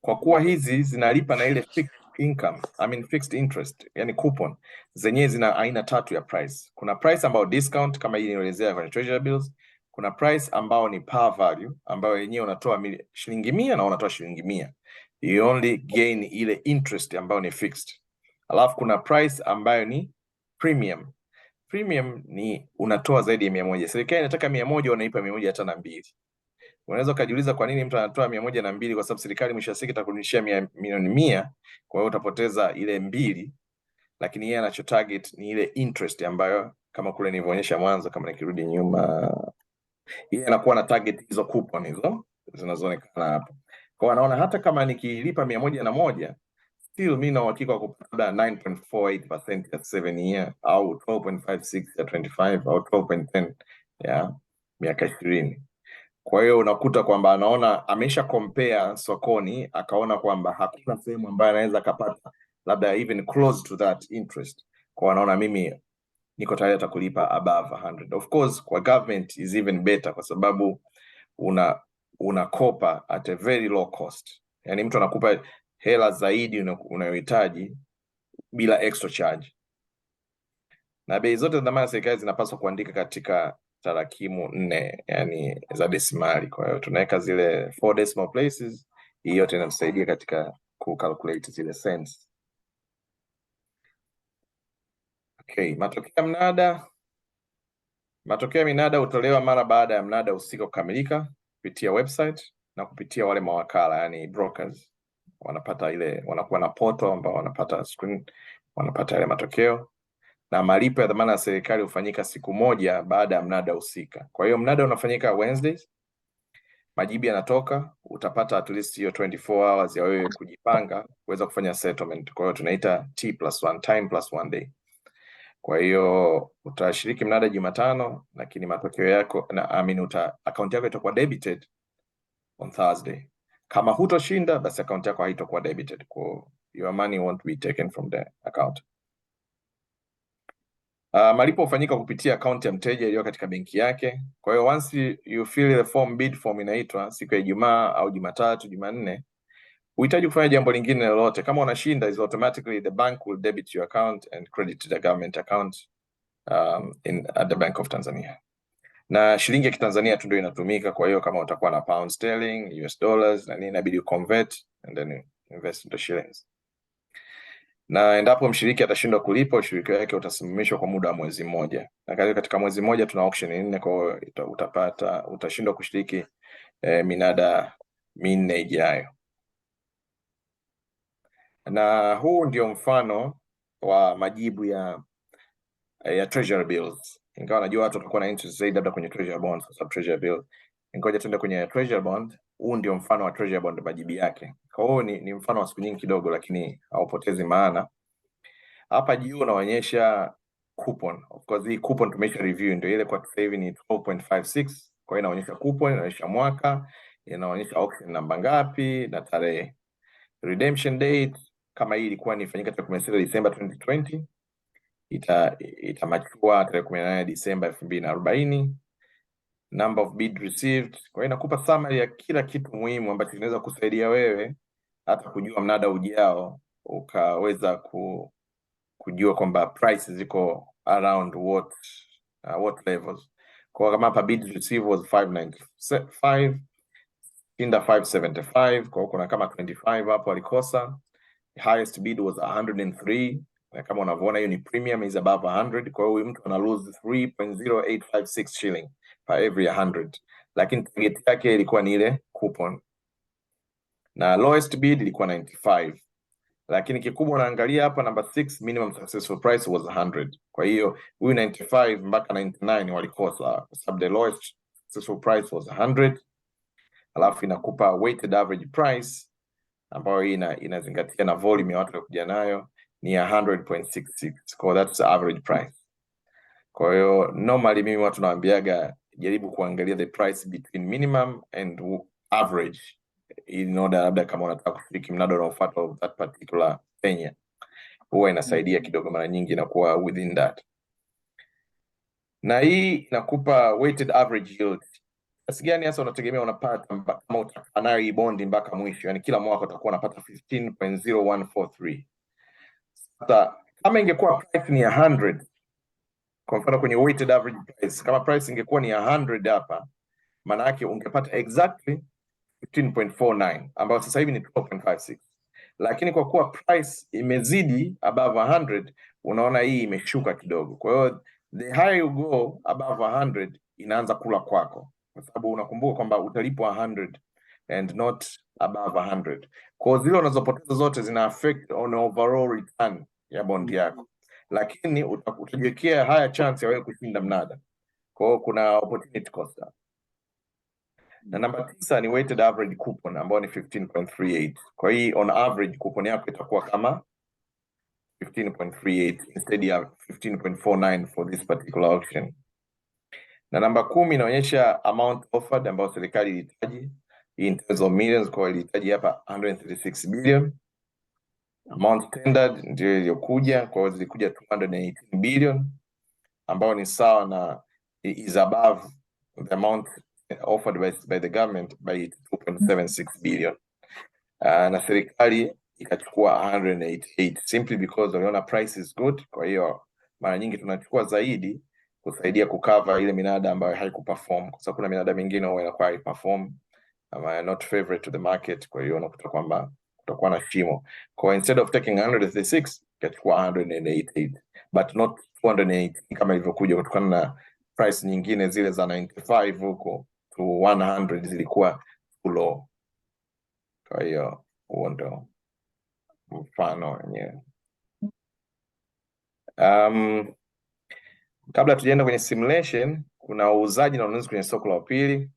kwa kuwa hizi zinalipa na ile fixed income, fixed interest, yani coupon, zenyewe zina aina 3 ya price. Kuna price ambayo discount kama hii nielezea kwenye treasury bills. Kuna price ambao ni par value, ambayo yenyewe unatoa shilingi 100 na unatoa shilingi 100. You only gain ile interest ambayo ni fixed. Alafu kuna price ambayo ni premium. Premium ni unatoa zaidi ya 100. Serikali inataka 100, unaipa 102. Unaweza kujiuliza kwa nini mtu anatoa 102? Kwa sababu serikali mwisho wa siku itakurudishia milioni 100, kwa hiyo utapoteza ile 2, lakini yeye anacho target ni ile interest ambayo kama kule nilivyoonyesha mwanzo, kama nikirudi nyuma, yeye anakuwa na target hizo coupon hizo zinazoonekana hapo. Kwa hiyo anaona hata kama nikilipa 101, still mimi na uhakika wa kupata 9.48% ya 7 year au 12.56 ya 25 au 12.10 ya miaka 20. Kwa hiyo unakuta kwamba anaona amesha compare sokoni, akaona kwamba hakuna sehemu ambayo anaweza kapata labda even close to that interest. Kwa anaona mimi niko tayari kulipa above 100. Of course kwa government is even better, kwa sababu unakopa at a very low cost. Yani mtu anakupa hela zaidi unayohitaji bila extra charge. Na bei zote za dhamana serikali zinapaswa kuandika katika tarakimu 4, yani za desimali. Kwa hiyo tunaweka zile 4 decimal places. Hii yote inatusaidia katika kucalculate zile cents. Okay, matokeo ya mnada. Matokeo ya minada hutolewa mara baada ya mnada husika kukamilika kupitia website na kupitia wale mawakala, yani brokers. Wanapata ile, wanakuwa na portal ambao wanapata screen, wanapata ile matokeo. Na malipo ya dhamana ya serikali hufanyika siku moja baada ya mnada husika. Kwa hiyo mnada unafanyika Wednesdays, majibu yanatoka, utapata at least hiyo 24 hours ya wewe kujipanga kuweza kufanya settlement. Kwa hiyo tunaita T+1, time plus 1 day. Kwa hiyo utashiriki mnada Jumatano, lakini matokeo yako na account yako itakuwa debited on Thursday. Kama hutoshinda, basi account yako haitakuwa debited. Kwa your money won't be taken from the account. Malipo hufanyika kupitia akaunti ya mteja iliyo katika benki yake. Kwa hiyo once you fill the form, bid form inaitwa siku ya Ijumaa au Jumatatu, Jumanne, uhitaji kufanya jambo lingine lolote. Kama unashinda, is automatically the bank will debit your account and credit the government account at the Bank of Tanzania. Na shilingi ya Kitanzania tu ndio inatumika. Kwa hiyo kama utakuwa na pound sterling, US dollars na nini, inabidi convert and then invest into shillings. Na endapo mshiriki atashindwa kulipa, ushiriki wake utasimamishwa kwa muda wa mwezi mmoja. Na katika mwezi mmoja tuna auction 4, kwa hiyo utashindwa kushiriki minada 4 ijayo. Na huu ndio mfano wa majibu ya treasury bills. Ingawa najua watu watakuwa na interest zaidi labda kwenye treasury bonds kwa sababu treasury bill. Ngoja tuende kwenye treasury bond. Huu ndio mfano wa treasury bond, majibu yake. Kwa hiyo ni mfano wa siku nyingi kidogo, lakini haupotezi maana. Hapa juu unaonyesha coupon. Of course hii coupon tumesha review, ndio ile kwa sasa hivi ni 12.56. Kwa hiyo inaonyesha coupon, inaonyesha mwaka, inaonyesha auction namba ngapi na tarehe. Redemption date kama hii ilikuwa inafanyika tarehe 16 Disemba 2020, itamachua tarehe 18 Disemba 2040. Number of bid received. Kwa hiyo inakupa summary ya kila kitu muhimu ambacho kinaweza kusaidia wewe hata kujua mnada ujao, ukaweza kujua kwamba prices ziko around what levels. Kwa kama hapa bid received was 595, Kinda 575, kwa kuna kama 25 hapo alikosa. Highest bid was 103, na kama unavyoona hiyo ni premium, is above 100. Kwa hiyo huyu mtu ana lose 3.0856 shilling per every 100, lakini target yake ilikuwa ni ile coupon. Na lowest bid ilikuwa 95, lakini kikubwa unaangalia hapa number 6, minimum successful price was 100. Kwa hiyo huyu 95 mpaka 99 walikosa kwa sababu the lowest successful price was 100. Alafu inakupa weighted average price ambayo hii inazingatia na volume ya watu waliokuja nayo ni 100.66. Kwa that's the average price. Kwa hiyo normally mimi watu naambiaga jaribu kuangalia the price between minimum and average in order labda kama unataka kushiriki mnada unaofuata of that particular tenure. Huwa inasaidia kidogo, mara nyingi inakuwa within that. Na hii inakupa weighted average yield. Kiasi gani hasa unategemea unapata kama utafanayo hii bondi mpaka mwisho, yani kila mwaka utakuwa unapata 15.0143. Sasa kama ingekuwa price ni 100, kwa mfano kwenye weighted average price, kama price ingekuwa ni 100 hapa, maana yake ungepata exactly 15.49, ambayo sasa hivi ni 12.56. Lakini kwa kuwa price imezidi above 100, unaona hii imeshuka kidogo. Kwa hiyo the higher you go above 100 inaanza kula kwako, kwa sababu unakumbuka kwamba utalipwa 100 and not above 100. Kwa zile unazopoteza zote zina affect on overall return ya bond yako, lakini utajiwekea higher chance ya wewe kushinda mnada. Kwa hiyo kuna opportunity cost. Na namba 9 ni weighted average coupon ambayo ni 15.38. Kwa hiyo on average coupon yako itakuwa kama 15.38 instead ya 15.49 for this particular auction. Na namba 10 inaonyesha amount offered ambayo serikali ilihitaji in terms of millions. Kwa hiyo ilihitaji hapa 136 billion. Amount tendered ndio iliyokuja, kwa hiyo zilikuja 218 billion ambayo ni sawa na is above the amount offered by the government by 2.76 billion. Na serikali ikachukua 188 simply because waliona price is good. Kwa hiyo mara nyingi tunachukua zaidi kusaidia kukava ile minada ambayo haikuperform, kwa sababu kuna minada mingine huwa inakuwa haiperform ama not favorite to the market. Kwa hiyo unakuta kwamba kutakuwa na shimo. Kwa instead of taking 136 ikachukua 188, but not 280 kama ilivyokuja, kutokana na price nyingine zile za 95 huko to 100 zilikuwa too low. Kwa hiyo huo ndio mfano wenyewe. Kabla tujaenda kwenye simulation, kuna uuzaji na ununuzi kwenye soko la pili.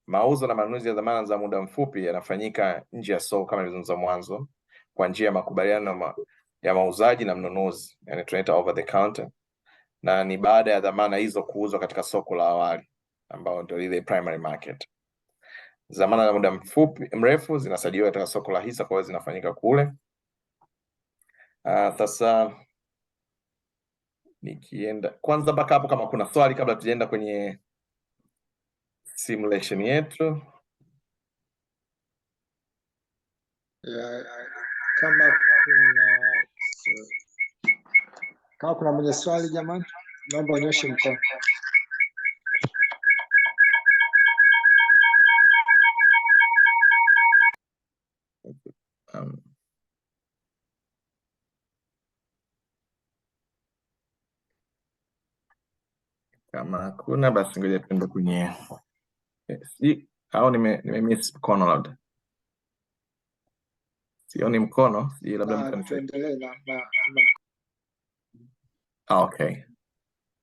Mauzo na manunuzi ya dhamana za muda mfupi yanafanyika nje ya soko kama nilizungumza mwanzo, kwa njia ya makubaliano ya mauzaji na mnunuzi, yani tunaita over the counter, na ni baada ya dhamana hizo kuuzwa katika soko la awali ambao ndio ile primary market. Dhamana za muda mrefu zinasajiliwa katika soko la hisa, kwa hiyo zinafanyika kule. Sasa nikienda kwanza mpaka hapo, kama kuna swali kabla tujaenda kwenye simulation yetu. Kama kuna mwenye swali jamani, naomba onyeshe mkono. Kama hakuna basi ngoja tuende kwenye au miss mkono labda. Sioni mkono, labda tuendelee na okay.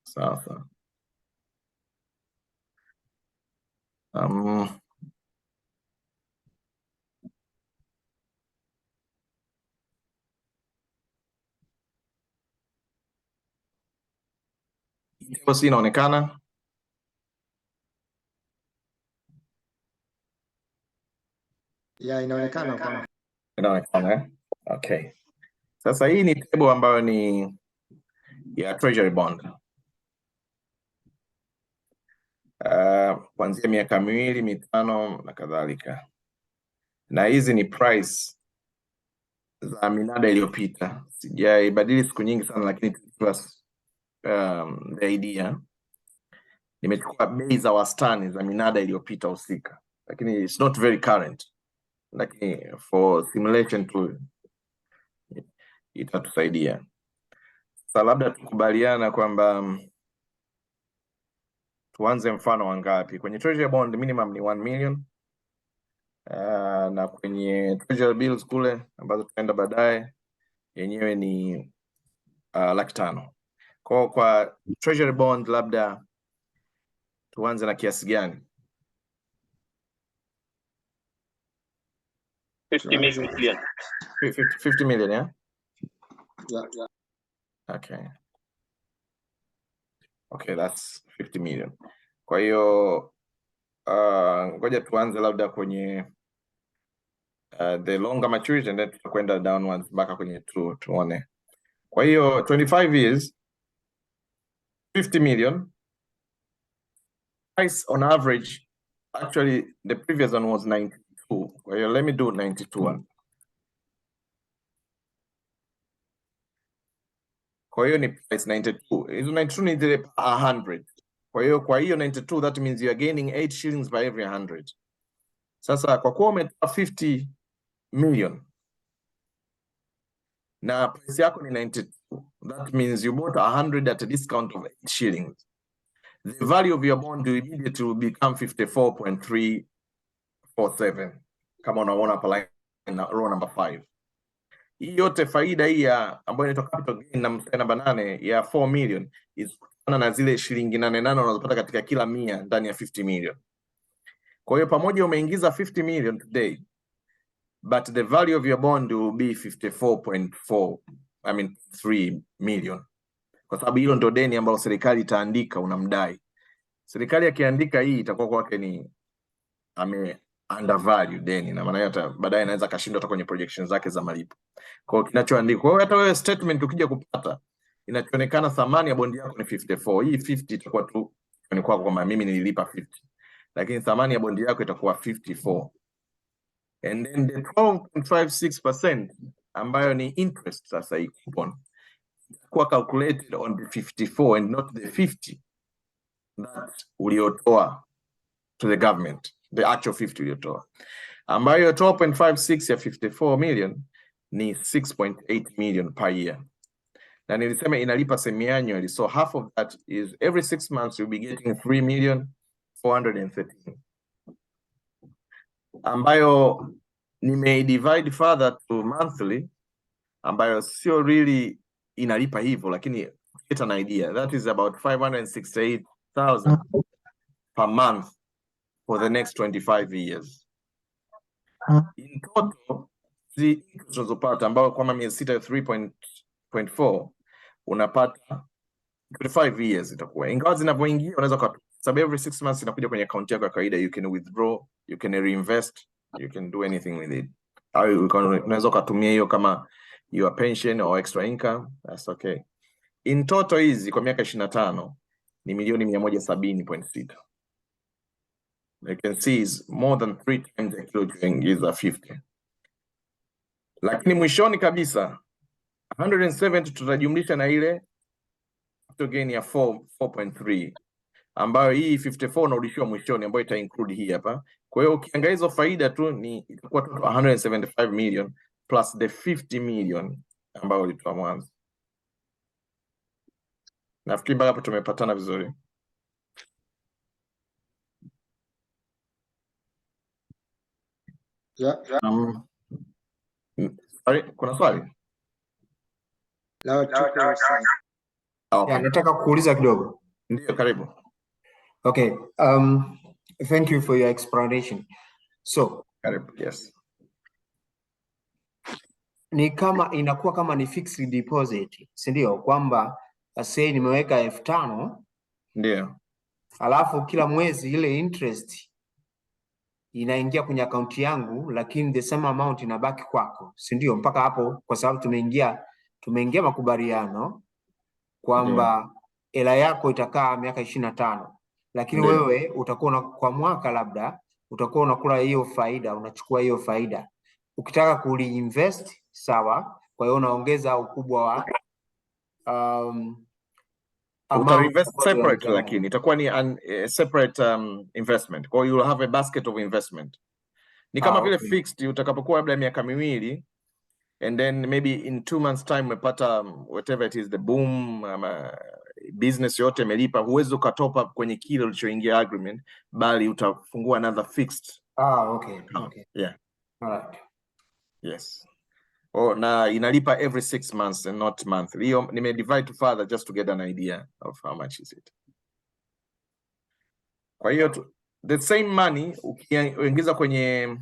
Sawa. Si inaonekana? Inaonekana kwa. Inaonekana. Okay. Sasa hii ni table ambayo ni ya treasury bond. Kuanzia miaka 2, 5 na kadhalika. Na hizi ni price za minada iliyopita. Sijaibadili siku nyingi sana, lakini the idea nimechukua bei za wastani za minada iliyopita husika, lakini it's not very current, lakini for simulation tu itatusaidia. Sasa labda tukubaliana kwamba tuanze mfano wangapi. Kwenye treasury bond minimum ni 1 million. Na kwenye treasury bills kule ambazo tutaenda baadaye yenyewe ni 500,000. Kwa treasury bond labda tuanze na kiasi gani? 50 million. 50 million, yeah? Yeah. Okay, that's 50 million. Kwa hiyo ngoja tuanze labda kwenye the longer maturity and then tutakwenda downwards mpaka kwenye tuone. Kwa hiyo 25 years, 50 million. Price on average, actually the previous one was 92. Kwa hiyo let me do 92 one. Kwa hiyo ni price 92. Hizo 92 ni zile 100. Kwa hiyo 92, that means you are gaining 8 shillings by every 100. Sasa kwa kuwa umetoa 50 million na price yako ni 92, that means you bought 100 at a discount of 8 shillings. The value of your bond immediately will become 54.347. Kama unaona hapa line row number 5. Hii yote faida hii ambayo inaitwa capital gain namba 8 ya 4 million is kutokana na zile shilingi 88 unazopata katika kila 100 ndani ya 50 million. Kwa hiyo pamoja umeingiza 50 million today, but the value of your bond will be 3 million. Kwa sababu hilo ndio deni ambalo serikali itaandika unamdai. Serikali akiandika hii itakuwa kwake ni undervalue deni, na maana hata baadaye anaweza kashindwa hata kwenye projections zake za malipo. Kwa hiyo kinachoandikwa, kwa hiyo hata wewe statement ukija kupata inachoonekana thamani ya bondi yako ni 54. Hii 50 itakuwa tu ni kwako kama mimi nililipa 50. Lakini thamani ya bondi yako itakuwa 54. And then the 12.56% ambayo ni interest sasa hii coupon kwa calculated on the 54 and not the 50 that uliotoa to the government, the actual 50 uliotoa, ambayo 12.56 ya 54 million ni 6.8 million per year. Na nilisema inalipa semi-annually, so half of that is every 6 months you'll be getting 3,413, ambayo divide further to monthly, ambayo sio really inalipa hivyo, lakini get an idea, that is about 568,000 per month for the next 25 years. In total, the interest unazopata ambao kwa miezi 6 3.4 unapata 25 years itakuwa. Ingawa zinapoingia unaweza kwa sababu every 6 months inakuja kwenye account yako ya kawaida, you can withdraw, you can reinvest, you can do anything with it. Au unaweza kutumia hiyo kama your pension or extra income, that's okay. in total hizi kwa miaka 25 ni milioni 170.6. You can see is more than 3 times the kilo tuingiza 50. Lakini mwishoni kabisa 170 tutajumlisha na ile gain ya 4.3 ambayo hii 54 unarudishiwa mwishoni, ambayo ita include hii hapa. Kwa hiyo ukiangalia hizo faida tu ni itakuwa 175 million plus the 50 million ambayo ulitoa mwanzo. Nafikiri mpaka hapo tumepatana vizuri. Sorry, kuna swali? Okay. Nataka kuuliza kidogo. Ndio, karibu. Okay. Thank you for your explanation. So, karibu. Yes. Ni kama inakuwa kama ni fixed deposit, si ndio? Kwamba say nimeweka 5,000. Ndio. Alafu kila mwezi ile interest inaingia kwenye akaunti yangu, lakini the same amount inabaki kwako, si ndio? Mpaka hapo, kwa sababu tumeingia makubaliano kwamba hela yako itakaa miaka 25, lakini wewe utakuwa kwa mwaka labda utakuwa unakula hiyo faida, unachukua hiyo faida. Ukitaka kuliinvest sawa, kwa hiyo unaongeza ukubwa wa invest separate, lakini itakuwa ni separate investment. Kwa hiyo you will have a basket of investment. Ni kama vile fixed, utakapokuwa labda miaka miwili and then maybe in 2 months time umepata whatever it is the boom, business yote imelipa, huwezi ukatopa kwenye kile ulichoingia agreement, bali utafungua another fixed. Okay. Yeah. All right. Yes. Na inalipa every 6 months and not monthly. Hiyo nime divide to further just to get an idea of how much is it. Kwa hiyo the same money ukiingiza kwenye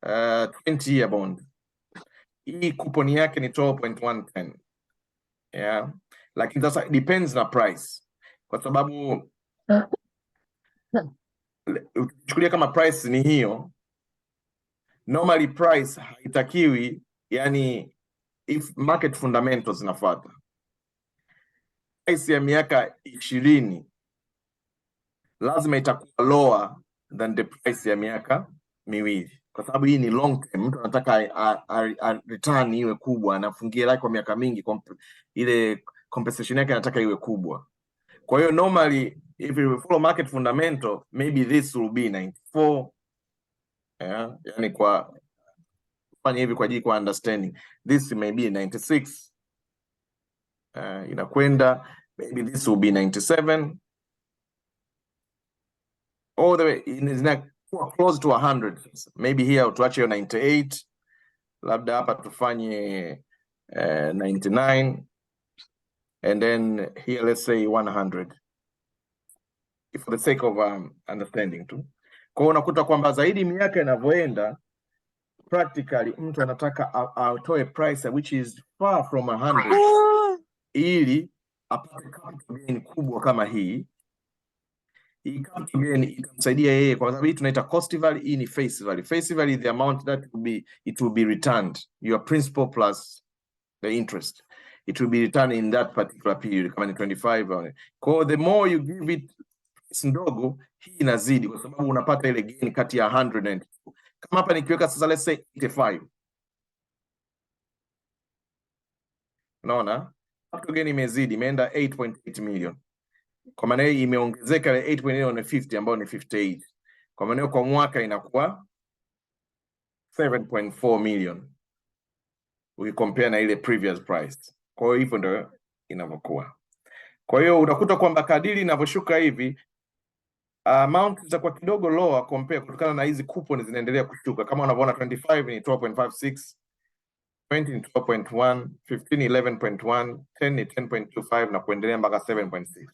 20-year bond, hii coupon yake ni 12.110. Yeah. Lakini sasa depends na price. Kwa sababu ukichukulia kama price ni hiyo, normally price haitakiwi, yani if market fundamentals zinafuata, price ya miaka 20 lazima itakuwa lower than the price ya miaka miwili, kwa sababu hii ni long term. Mtu anataka return iwe kubwa, anafungia lake kwa miaka mingi, ile compensation yake anataka iwe kubwa. Kwa hiyo normally if you follow market fundamental, maybe this will be 94. Yeah, yani kwa fanya hivi kwa ajili kwa understanding, this may be 96. Inakwenda maybe this will be 97, all the way in close to 100. Maybe here tuache 98, labda hapa tufanye 99, and then here let's say 100 for the sake of understanding too. Kwa unakuta kwamba zaidi miaka inavyoenda, practically mtu anataka atoe price which is far from 100 ili apate capital gain kubwa kama hii. Hii capital gain itamsaidia yeye, kwa sababu hii tunaita cost value, hii ni face value. Face value is the amount that will be returned, your principal plus the interest. It will be returned in that particular period, kama ni 25. Kwa the more you give it ndogo, hii inazidi, kwa sababu unapata ile gain kati ya 100 and kama hapa nikiweka sasa let's say 85. Unaona? Capital gain imezidi, imeenda 8.8 million. Kwa maana hii imeongezeka ile 8.8 on 50 ambayo ni 58. Kwa maana kwa mwaka inakuwa 7.4 million. Ukicompare na ile previous price. Kwa hiyo hivyo ndio inavyokuwa. Kwa hiyo unakuta kwamba kadiri inavyoshuka hivi, amount itakuwa kidogo lower compare, kutokana na hizi coupon zinaendelea kushuka. Kama unavyoona 25 ni 12.56, 20 ni 12.1, 15 ni 11.1, 10 ni 10.25 na kuendelea mpaka 7.6.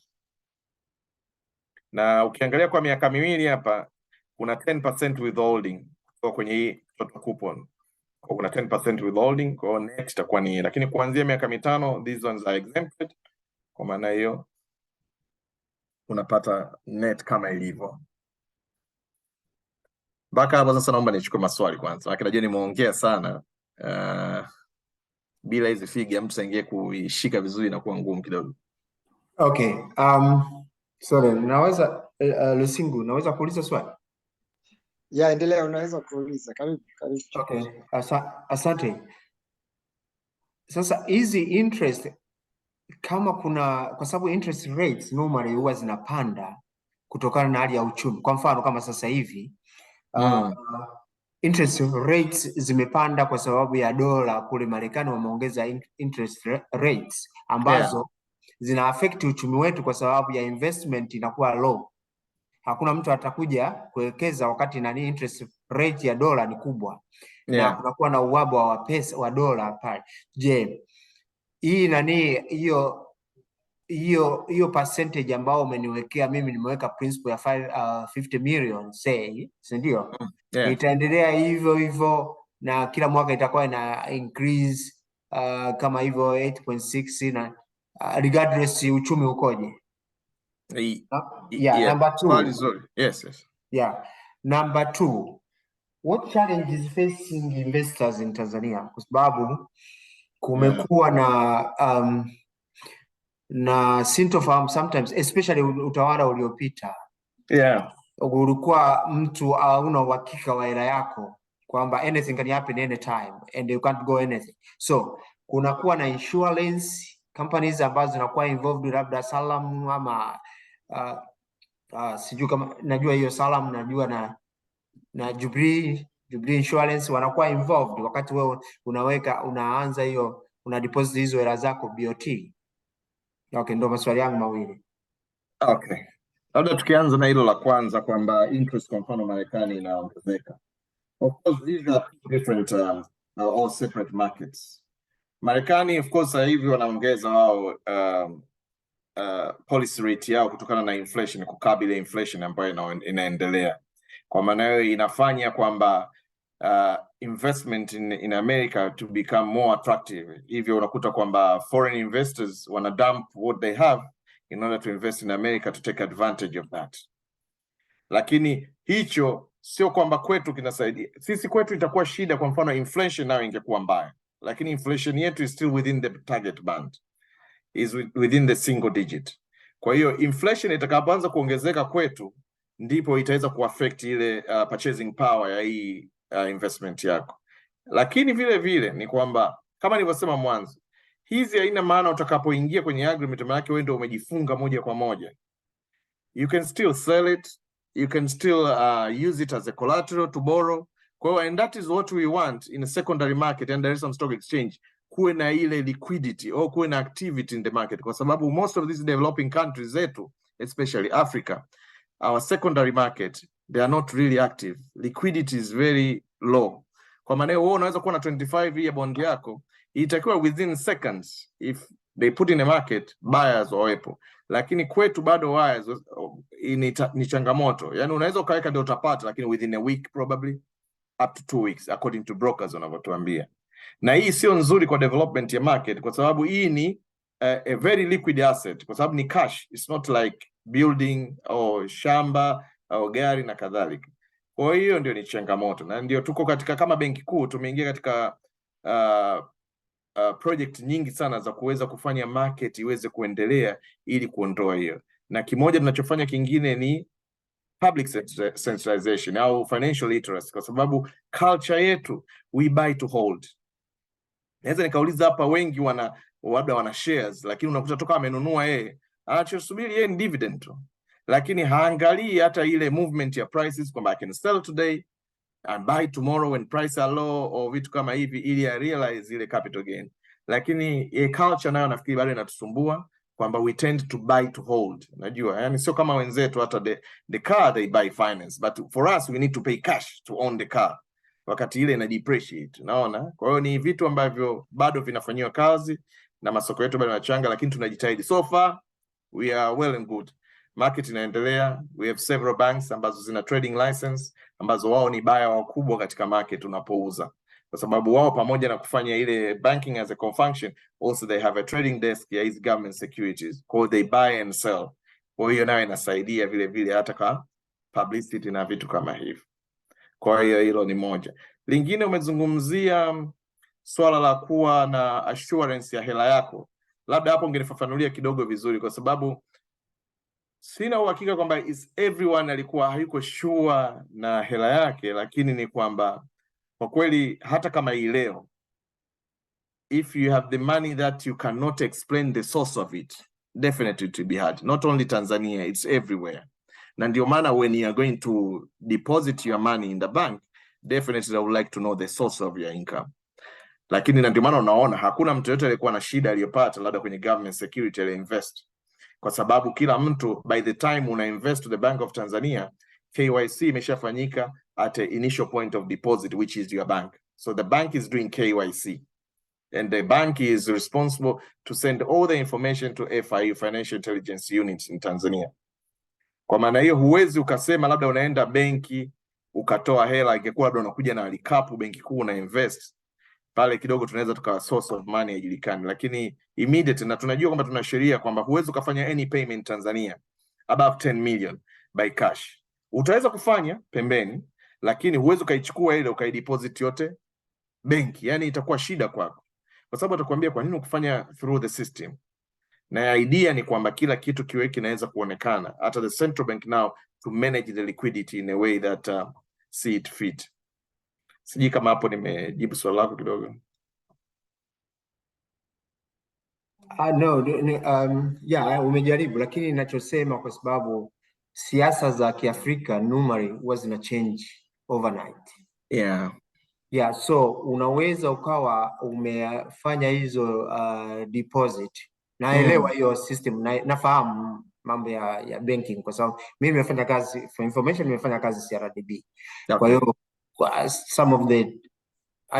Na ukiangalia kwa miaka miwili hapa kuna 10% withholding kwa kwenye hii total coupon. Kwa kuna 10% withholding, kwa net itakuwa ni, lakini kuanzia miaka 5 these ones are exempted. Kwa maana hiyo unapata net kama ilivyo. Mpaka hapo sasa naomba nichukue maswali kwanza. Lakini najua nimeongea sana. bila hizi figure mtu aingie kuishika vizuri na kuwa ngumu kidogo. Okay. Sorry, naweza Lusingu, naweza kuuliza swali? Yeah, endelea, unaweza kuuliza. Karibu. Okay. Asante. Sasa hizi interest kama kwa sababu interest rates normally huwa zinapanda kutokana na hali ya uchumi. Kwa mfano kama sasa hivi interest rates zimepanda kwa sababu ya dola kule Marekani wameongeza interest rates ambazo zina affect uchumi wetu kwa sababu ya investment inakuwa low. Hakuna mtu atakuja kuwekeza wakati interest rate ya dola ni kubwa. Na kunakuwa na uhaba wa pesa wa dola pale. Je, hii hiyo percentage ambao umeniwekea mimi, nimeweka principal ya 50 million say, si ndio? Itaendelea hivyo hivyo na kila mwaka itakuwa ina increase kama hivyo 8.6 na regardless uchumi ukoje? Number 2. Yes. Yeah. Number 2, what challenges facing investors in Tanzania? Kwa sababu kumekuwa na sintofahamu sometimes, especially utawala uliopita. Ulikuwa mtu hauna uhakika wa hela yako kwamba anything can happen anytime and you can't go anything. So kunakuwa na insurance companies ambazo zinakuwa involved, labda Salam ama sijui kama najua hiyo Salam, najua na Jubilee Insurance wanakuwa involved wakati wewe unaanza hiyo una deposit hizo hela zako BoT. Okay, ndo maswali yangu mawili. Okay. Labda tukianza na hilo la kwanza kwamba interest kwa mfano Marekani inaongezeka. Of course these are different all separate markets. Marekani of course sasa hivi wanaongeza wao policy rate yao kutokana na inflation, kukabili inflation ambayo inaendelea. Kwa maana hiyo inafanya kwamba investment in America to become more attractive. Hivyo unakuta kwamba foreign investors wana dump what they have in order to invest in America to take advantage of that. Lakini hicho sio kwamba kwetu kinasaidia. Sisi kwetu itakuwa shida, kwa mfano inflation nayo ingekuwa mbaya. Lakini inflation yetu is still within the target band. Is within the single digit. Kwa hiyo inflation itakapoanza kuongezeka kwetu ndipo itaweza kuaffect ile purchasing power ya hii investment yako. Lakini vile vile ni kwamba kama nilivyosema mwanzo, hizi haina maana utakapoingia kwenye agreement maana yake wewe ndio umejifunga moja kwa moja. You can still sell it, you can still use it as a collateral to borrow. Kwa hiyo and that is what we want in a secondary market and Dar es Salaam Stock Exchange, kuwe na ile liquidity au kuwe na activity in the market, kwa sababu most of these developing countries zetu, especially Africa, our secondary market, they are not really active. Liquidity is very low. Kwa maana wewe unaweza kuwa na 25-year bond yako, itakiwa within seconds if they put in a market, buyers wawepo. Lakini kwetu bado buyers ni changamoto. Yaani unaweza ukaweka ndio utapata, lakini within a week probably up to 2 weeks according to brokers wanavyotuambia. Na hii sio nzuri kwa development ya market, kwa sababu hii ni a very liquid asset, kwa sababu ni cash. It's not like building au shamba au gari na kadhalika. Kwa hiyo ndio ni changamoto, na ndio tuko katika kama Benki Kuu tumeingia katika project nyingi sana za kuweza kufanya market iweze kuendelea ili kuondoa hiyo. Na kimoja tunachofanya kingine ni public sensitization au financial literacy, kwa sababu culture yetu we buy to hold. Naweza nikauliza hapa, wengi labda wana shares, lakini unakuta toka amenunua yeye anachosubiri yeye ni dividend tu, lakini haangalii hata ile movement ya prices kwamba I can sell today and buy tomorrow when price are low au vitu kama hivi, ili ya realize ile capital gain. Lakini culture nayo nafikiri bado inatusumbua kwamba we tend to buy to hold. Unajua, yani sio kama wenzetu, hata the car they buy finance, but for us we need to pay cash to own the car, wakati ile ina depreciate. Unaona? Kwa hiyo ni vitu ambavyo bado vinafanywa kazi na masoko yetu bado yanachanga, lakini tunajitahidi. So far we are well and good. Market inaendelea. We have several banks ambazo zina trading license, ambazo wao ni buyer wakubwa katika market unapouza, kwa sababu wao pamoja na kufanya ile banking as a function, also they have a trading desk ya hizi government securities, kwa they buy and sell. Kwa hiyo nayo inasaidia vile vile hata kwa publicity na vitu kama hivyo. Kwa hiyo hilo ni moja. Lingine umezungumzia swala la kuwa na assurance ya hela yako, labda hapo ungenifafanulia kidogo vizuri, kwa sababu sina uhakika kwamba is everyone alikuwa hayuko sure na hela yake, lakini ni kwamba kwa kweli hata kama hii leo, if you have the money that you cannot explain the source of it, definitely it will be hard. Not only Tanzania, it's everywhere. Na ndio maana when you are going to deposit your money in the bank, definitely I would like to know the source of your income. Lakini ndio maana unaona hakuna mtu yote aliyekuwa na shida aliyopata labda kwenye government security ali invest. Kwa sababu kila mtu by the time una invest to the Bank of Tanzania, KYC imeshafanyika at the initial point of deposit, which is your bank. So the bank is doing KYC. And the bank is responsible to send all the information to FIU, Financial Intelligence Units in Tanzania. Kwa maana hiyo huwezi ukasema labda unaenda benki ukatoa hela, ingekuwa labda unakuja na alikapu Benki Kuu na invest pale, kidogo tunaweza tukawa source of money haijulikani, lakini immediate, na tunajua kwamba tuna sheria kwamba huwezi ukafanya any payment Tanzania above 10 million by cash. Utaweza kufanya pembeni, lakini huwezi ukaichukua ile ukaideposit yote benki, yani itakuwa shida kwako, kwa sababu atakwambia kwa nini ukufanya through the system. Na idea ni kwamba kila kitu kiwe kinaweza kuonekana hata the central bank now to manage the liquidity in a way that see it fit. Sijui kama hapo nimejibu swali lako kidogo. No, yeah, umejaribu, lakini ninachosema kwa sababu siasa za Kiafrika normally huwa zina change overnight. Yeah, so unaweza ukawa umefanya hizo deposit. Naelewa hiyo system, nafahamu mambo ya banking kwa sababu mimi nimefanya kazi for information, nimefanya kazi CRDB. Okay. Kwa hiyo some of the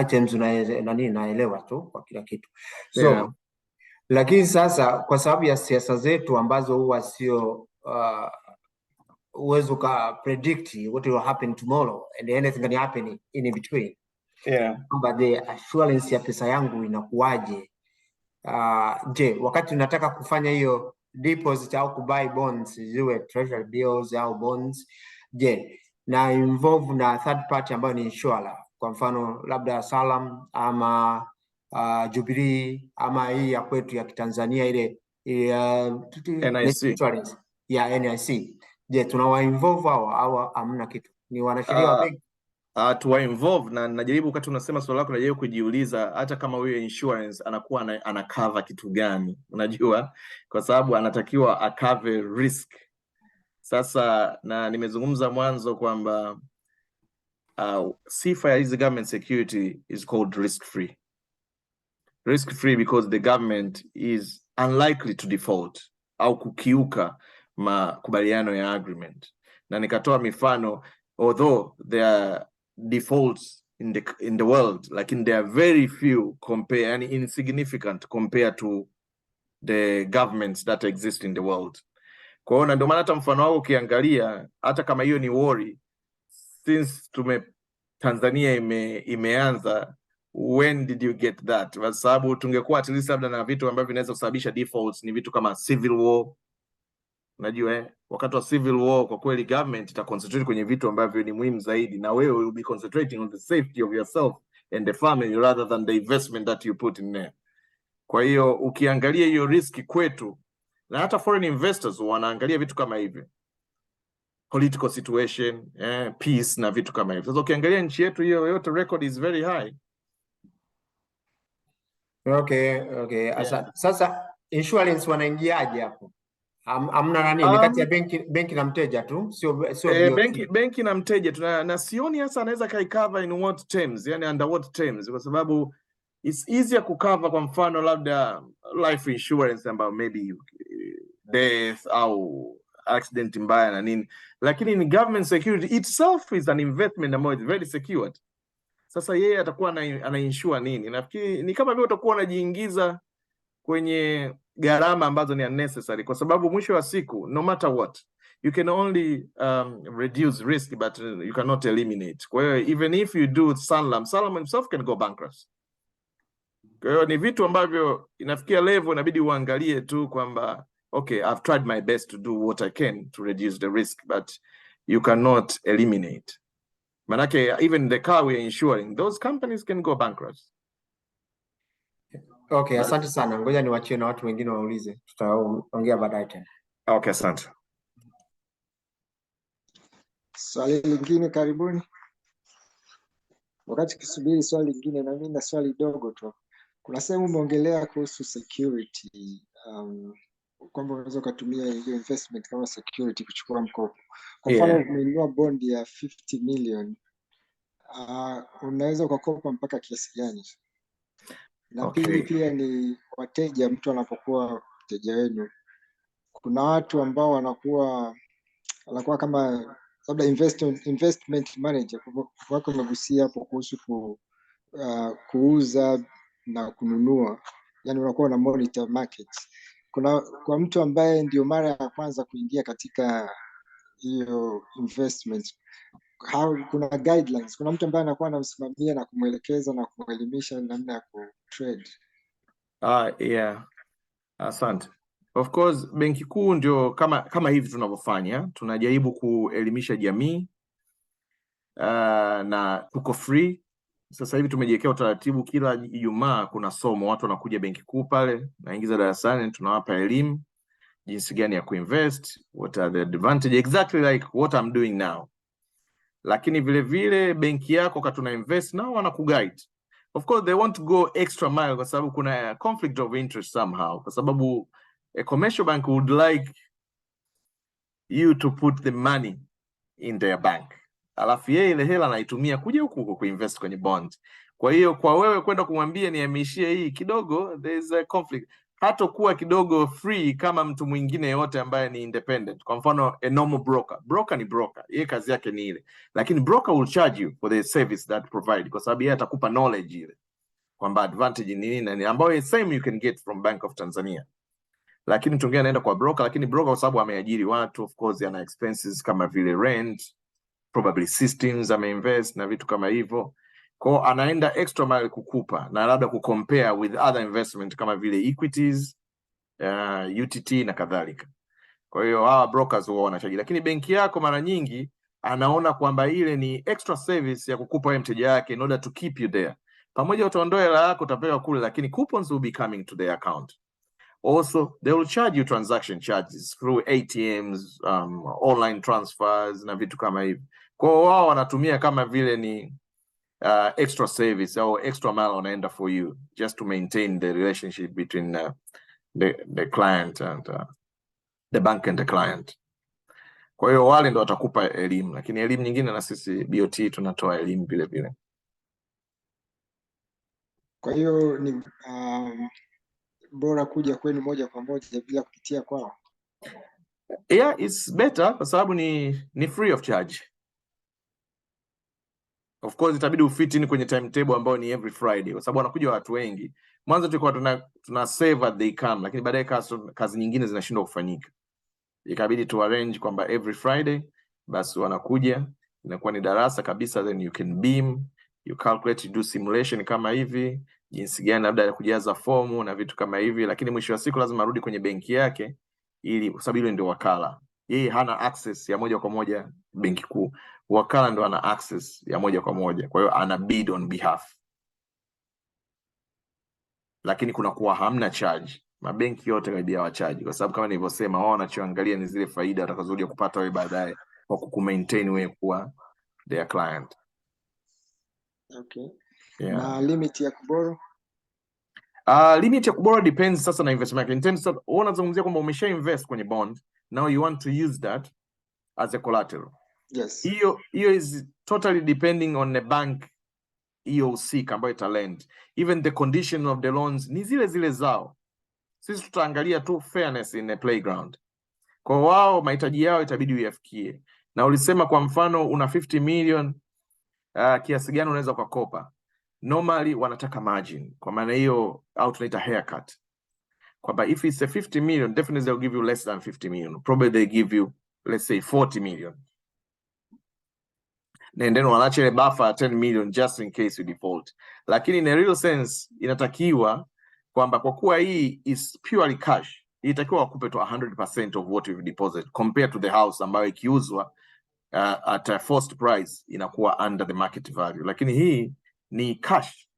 items naelewa tu kwa kila kitu. So lakini sasa kwa sababu ya siasa zetu ambazo huwa sio uwezo ka predict what will happen tomorrow and anything can happen in between. But the assurance ya pesa yangu inakuwaje? Je, wakati unataka kufanya hiyo deposit au kubuy bonds, ziwe treasury bills au bonds, je, na involve na third party ambayo ni insurer, kwa mfano labda Salam ama Jubilee ama hii ya kwetu ya Tanzania ile NIC. Insurance ya NIC. Je, tunawa involve au hamna kitu? Ni wanasheria wa benki tuwa involve, na najaribu wakati unasema swali lako najaribu kujiuliza hata kama huyo insurance anakuwa ana cover kitu gani, unajua, kwa sababu anatakiwa a cover risk. Sasa na nimezungumza mwanzo kwamba sifa ya hizi government security is called risk free. Risk free because the government is unlikely to default au kukiuka makubaliano ya agreement. Na nikatoa mifano, although there are defaults in the world, lakini there are very few yani insignificant compared to the governments that exist in the world. Kwa hiyo ndio maana hata mfano wao ukiangalia, hata kama hiyo ni worry, since Tanzania imeanza, when did you get that? Kwa sababu tungekuwa at least labda na vitu ambavyo vinaweza kusababisha defaults ni vitu kama civil war. Unajua wakati wa civil war kwa kweli government ita concentrate kwenye vitu ambavyo ni muhimu zaidi, na wewe will be concentrating on the safety of yourself and the family rather than the investment that you put in there. Kwa hiyo ukiangalia hiyo risk kwetu, na hata foreign investors wanaangalia vitu kama hivyo, political situation, peace na vitu kama hivyo. Sasa ukiangalia nchi yetu hiyo yote record is very high. Okay. Sasa insurance wanaingiaje hapo? Amna nani, ni kati ya benki na mteja tu, sio benki na mteja. Na sioni hasa anaweza cover in what terms, yani under what terms, kwa sababu it's easier kucover kwa mfano labda life insurance ambayo maybe death au accident mbaya na nini, lakini ni government security itself is an investment ambayo is very secured. Sasa yeye atakuwa ana insure nini? Nafikiri ni kama vile utakuwa unajiingiza kwenye gharama ambazo ni unnecessary, kwa sababu mwisho wa siku no matter what you can only reduce risk but you cannot eliminate. Kwa hiyo even if you do Salam himself can go bankrupt. Kwa hiyo ni vitu ambavyo inafikia level inabidi uangalie tu kwamba okay, I've tried my best to do what I can to reduce the risk, but you cannot eliminate. Manake even the car we are insuring, those companies can go bankrupt. Okay, asante sana. Ngoja niwachie na watu wengine waulize. Tutaongea baadaye tena. Okay, asante. Swali lingine, karibuni. Wakati kisubiri swali lingine, na mimi na swali dogo tu. Kuna sehemu umeongelea kuhusu security, kwamba unaweza kutumia hiyo investment kama security kuchukua mkopo. Kwa mfano, umenunua bond ya 50 million, unaweza kukopa mpaka kiasi gani? Na pili pia ni wateja, mtu anapokuwa mteja wenu, kuna watu ambao wanakuwa kama labda investment manager, wako umegusia hapo kuhusu kuuza na kununua, yani unakuwa na monitor market. Kwa mtu ambaye ndio mara ya kwanza kuingia katika hiyo investment, kuna guidelines, kuna mtu ambaye anakuwa anamsimamia na kumwelekeza na kumwelimisha namna ya kutrade? Yeah. Asante. Of course, Benki Kuu ndio kama hivi tunavyofanya, tunajaribu kuelimisha jamii na tuko free. Sasa hivi tumejiwekea utaratibu, kila Ijumaa kuna somo, watu wanakuja Benki Kuu pale, naingiza darasani, tunawapa elimu jinsi gani ya kuinvest, what are the advantage, exactly like what I'm doing now. Lakini vile vile benki yako katuna invest nao wanakuguide. Of course they want to go extra mile kwa sababu kuna conflict of interest somehow, kwa sababu a commercial bank would like you to put the money in their bank, alafu yeye ile hela anaitumia kuja huku kuinvest kwenye bond. Kwa hiyo kwa wewe kwenda kumwambia nihamishie hii kidogo, there is a conflict. Hata kuwa kidogo free kama mtu mwingine yote ambaye ni independent. Kwa mfano a normal broker ni broker, yeye kazi yake ni ile, lakini broker will charge you for the service that provide, kwa sababu yeye atakupa knowledge ile kwamba advantage ni nini na ambayo same you can get from Bank of Tanzania. Lakini mtu mwingine anaenda kwa broker, lakini broker kwa sababu ameajiri watu, of course ana expenses kama vile rent, probably systems ameinvest na vitu kama hivyo. Kwa anaenda extra mile kukupa na labda kucompare with other investment kama vile equities, UTT na kadhalika. Kwa hiyo hawa brokers huwa wanachaji, lakini benki yako mara nyingi anaona kwamba ile ni extra service ya kukupa wewe mteja wake in order to keep you there. Pamoja utaondoa hela yako utapewa kule, lakini coupons will be coming to their account. Also, they will charge you transaction charges through ATMs, online transfers na vitu kama hivi. Kwa wao wanatumia kama vile ni extra service au extra mile wanaenda for you just to maintain the relationship between the client and the bank and the client. Kwa hiyo wale ndo watakupa elimu, lakini elimu nyingine na sisi BoT tunatoa elimu vile vile. Kwa hiyo ni bora kuja kwenu moja kwa moja bila kupitia kwao? Yeah, it's better kwa sababu ni free of charge. Of course itabidi ufit in kwenye timetable ambayo ni every Friday kwa sababu wanakuja watu wengi. Mwanzo tulikuwa tuna save at they come, lakini baadaye kazi nyingine zinashindwa kufanyika. Ikabidi tu arrange kwamba every Friday basi wanakuja, inakuwa ni darasa kabisa, then you can beam, you calculate, you do simulation kama hivi, jinsi gani labda ya kujaza fomu na vitu kama hivi, lakini mwisho wa siku lazima arudi kwenye benki yake ili kwa sababu ile ndio wakala. Yeye hana access ya moja kwa moja Benki Kuu. Wakala ndo ana access ya moja kwa moja. Kwa hiyo ana bid on behalf. Lakini kuna kuwa hamna charge. Mabenki yote karibia wa charge kwa sababu kama nilivyosema wao wanachoangalia ni zile faida watakazokuja kupata wewe baadaye kwa kukumaintain wewe kuwa their client. Okay. Yeah. Na limit ya kuboro? Limit ya kuboro depends sasa na investment. In terms of unazungumzia kwamba umesha invest kwenye bond, now you want to use that as a collateral. Yes. Hiyo is totally depending on the bank hiyo husika ambayo ita lend. Even the condition of the loans ni zile zile zao. Sisi tutaangalia tu fairness in the playground. Kwa wao mahitaji yao itabidi uyafikie. Na ulisema kwa mfano una 50 million kiasi gani unaweza kukopa. Normally wanataka margin. Kwa maana hiyo au tunaita haircut. Kwamba if it's a 50 million definitely they'll give you less than 50 million. Probably they give you let's say 40 million. And then wanaacha ile buffer 10 million just in case you default. Lakini in a real sense inatakiwa kwamba kwa kuwa hii is purely cash, inatakiwa wakupe tu 100% of what you've deposited compared to the house ambayo ikiuzwa at a forced price inakuwa under the market value. Lakini hii ni cash.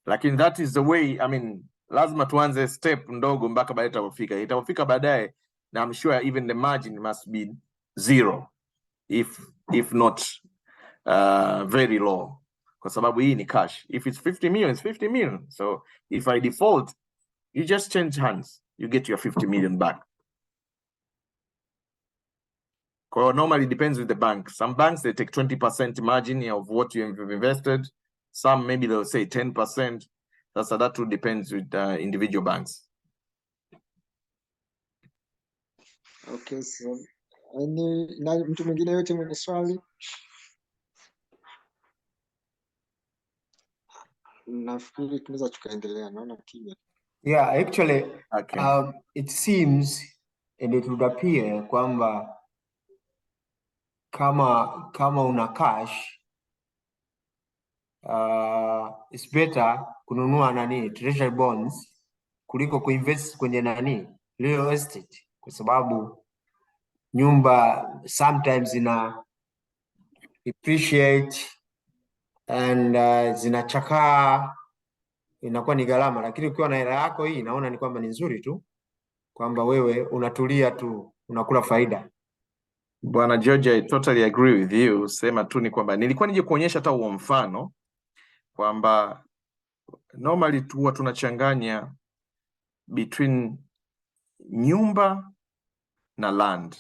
Lakini that is the way, I mean, lazima tuanze step ndogo mpaka baadaye itapofika baadaye, na I'm sure even the margin must be zero if not very low, kwa sababu hii ni cash. If it's 50 million, it's 50 million. So if I default, you just change hands, you get your 50 million back. Normally it depends with the bank. Some banks, they take 20% margin of what you have invested. Some maybe they'll say 10%. So that too depends with individual banks. Okay, so na mtu mwingine yote mwenye swali? Nafikiri tunaweza tukaendelea, naona kimya. Yeah, actually, okay. It seems and it would appear kwamba kama una cash, it's better kununua treasury bonds kuliko kuinvest kwenye real estate, kwa sababu nyumba sometimes ina depreciate and zinachakaa, inakuwa ni gharama. Lakini ukiwa na hela yako hii, naona ni kwamba ni nzuri tu, kwamba wewe unatulia tu, unakula faida. Bwana George, I totally agree with you. Sema tu ni kwamba nilikuwa nije kuonyesha hata huo mfano kwamba normally huwa tunachanganya between nyumba na land.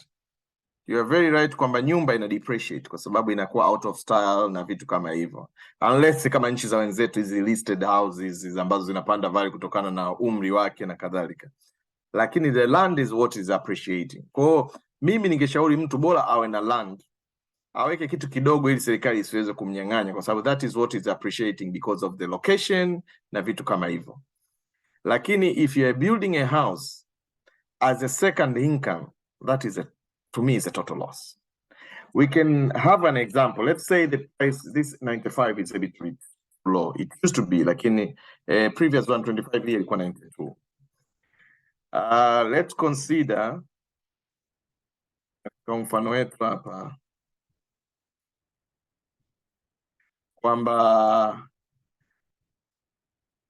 You are very right kwamba nyumba ina depreciate kwa sababu inakuwa out of style na vitu kama hivyo, unless kama nchi za wenzetu hizi listed houses ambazo zinapanda value kutokana na umri wake na kadhalika, lakini the land is what is appreciating. Kwa mimi ningeshauri mtu bora awe na land, aweke kitu kidogo ili serikali isiweze kumnyang'anya, kwa sababu that is what is appreciating because of the location na vitu kama hivyo. Lakini if you are building a house as a second income, that is to me is a total loss. We can have an example. Let's say the price, this 95 is a bit low. It used to be, lakini previous 125 here ilikuwa 92. Let's consider kwa mfano wetu hapa kwamba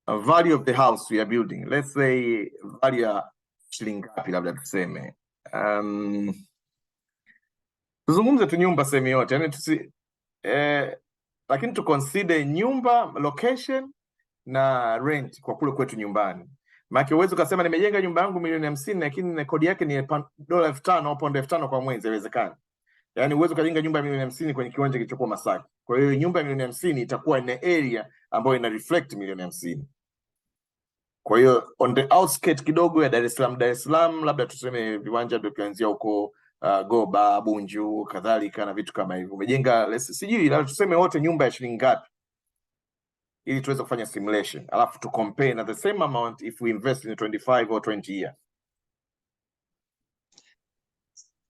value of the house we are building, let's say value ya shilingi ngapi, labda tuseme tuzungumze tu nyumba sehemu yote, yani lakini tu consider nyumba, location na rent kwa kule kwetu nyumbani. Maana uwezo ukasema nimejenga nyumba yangu $150,000 lakini kodi yake ni $5,000 au $5,000 kwa mwezi, haiwezekani. Yani uwezo ukajenga nyumba ya $150,000 kwenye kiwanja kilichokuwa Masaki. Kwa hiyo nyumba ya $150,000 itakuwa in area ambayo ina reflect $150,000. Kwa hiyo on the outskirts kidogo ya Dar es Salaam labda tuseme viwanja ndio kuanzia huko Goba, Bunju, kadhalika na vitu kama hivyo. Umejenga sijui labda tuseme wote nyumba ya shilingi ngapi, ili tuweze kufanya simulation, alafu to compare na the same amount if we invest in 25 or 20 years.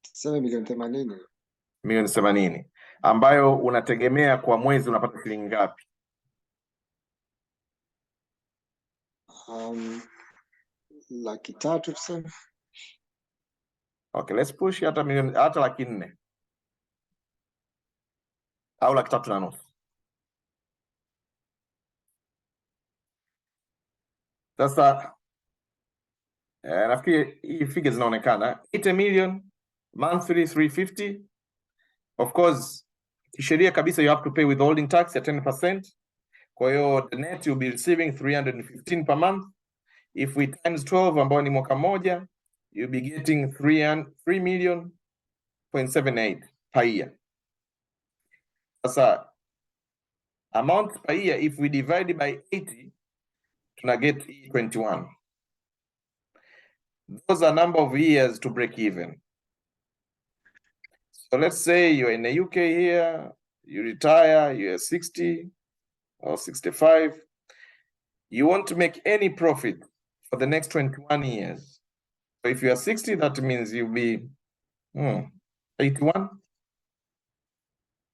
Sema $80,000. $80,000 ambayo unategemea kwa mwezi unapata shilingi ngapi? $300,000 tuseme. Okay, let's push hata $400,000 au $350,000. Sasa nafikiri hii figures zinaonekana 80 million monthly 350. Of course kisheria kabisa you have to pay withholding tax at 10%. Kwa hiyo the net you'll be receiving 315 per month. If we times 12 ambao ni mwaka moja, you'll be getting 3.78 per year. Sasa amount per year if we divide by 80 tuna get 21. Those are number of years to break even. So let's say you're in the UK here, you retire, you're 60 or 65. You want to make any profit for the next 21 years. So if you are 60, that means you'll be 81.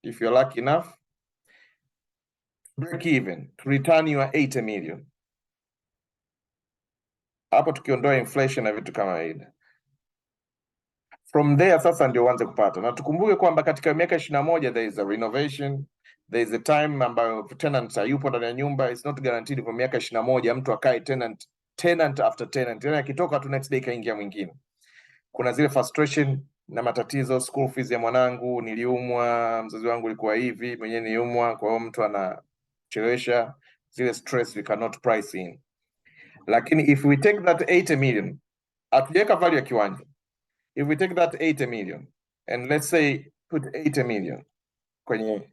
If you're lucky enough, break even, to return your 80 million. Hapo tukiondoa inflation na vitu kama hili. From there sasa ndio uanze kupata. Na tukumbuke kwamba katika miaka 21 there is a renovation, there is a time ambayo tenant hayupo ndani ya nyumba. It's not guaranteed kwa miaka 21 mtu akae tenant tenant after tenant, yani akitoka tu next day kaingia mwingine. Kuna zile frustration na matatizo, school fees ya mwanangu, niliumwa, mzazi wangu alikuwa hivi, mwenyewe niliumwa, kwa hiyo mtu anachelewesha, zile stress we cannot price in. Lakini if we take that 80 million, atujeka value ya kiwanja. If we take that 80 million and let's say put 80 million kwenye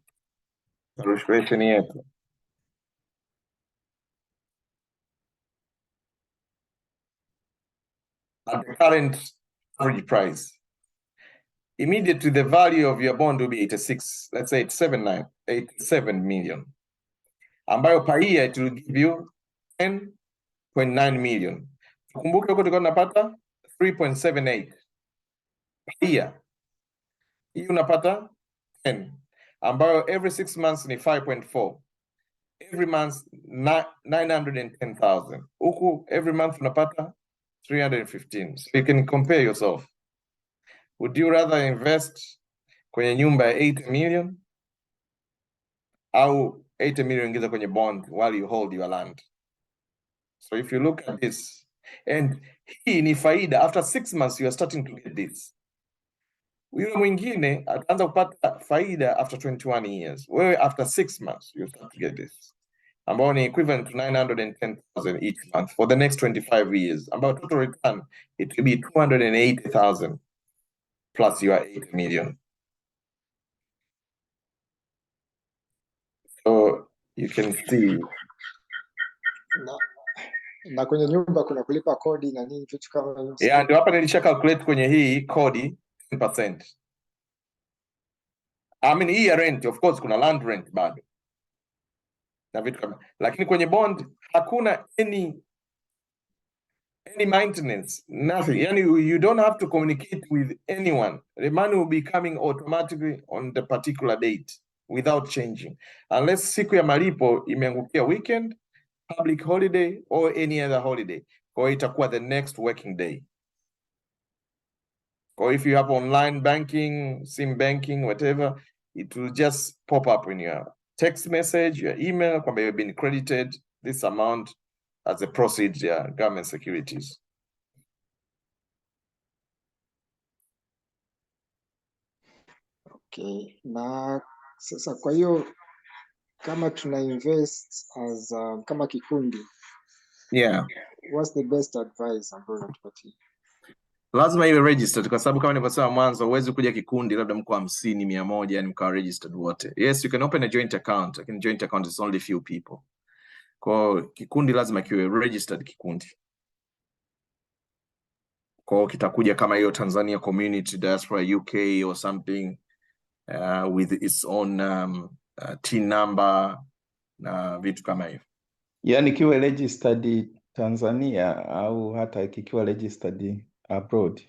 calculation yetu, at the current average price, immediately the value of your bond will be 86, let's say it's 87 million, ambayo per year it will give you 10.9 million. Kumbuke huko tulikuwa tunapata 3.78 per year. Hii unapata 10, ambayo every 6 months ni 5.4. Every month 910,000. Huku every month unapata 315. So you can compare yourself. Would you rather invest kwenye nyumba ya 80 million au 80 million ingiza kwenye bond while you hold your land? So if you look at this, and hii ni faida, after 6 months you are starting to get this. Yule mwingine ataanza kupata faida after 21 years. Wewe after 6 months you start to get this, ambao ni equivalent to 910,000 each month for the next 25 years. Ambao total return it will be 280,000 plus your 8 million. So you can see na kwenye nyumba kuna kulipa kodi na nini vitu kama hivyo. Yeah, ndio hapa nilisha calculate kwenye hii kodi 10%. I mean hii rent, of course kuna land rent bado na vitu kama, lakini kwenye bond hakuna any maintenance, nothing. Yani you don't have to communicate with anyone. The money will be coming automatically on the particular date without changing, unless siku ya malipo imeangukia weekend, public holiday or any other holiday, or itakuwa the next working day. Or if you have online banking, SIM banking, whatever, it will just pop up in your text message, your email, kwamba you've been credited this amount as a proceeds, government securities. Okay, na sasa kwa hiyo kama tuna invest as kama kikundi, yeah, what's the best advice ambayo unatupatia? Lazima iwe registered, kwa sababu kama nilivyosema mwanzo, huwezi kuja kikundi labda mko 50, 100, yani mkawa registered wote. Yes, you can open a joint account, lakini joint account is only few people. Kwa kikundi lazima kiwe registered kikundi. Kwa kitakuja kama hiyo Tanzania Community Diaspora UK or something with its own TIN number na vitu kama hivyo. Yani kiwe registered Tanzania au hata kikiwa registered abroad?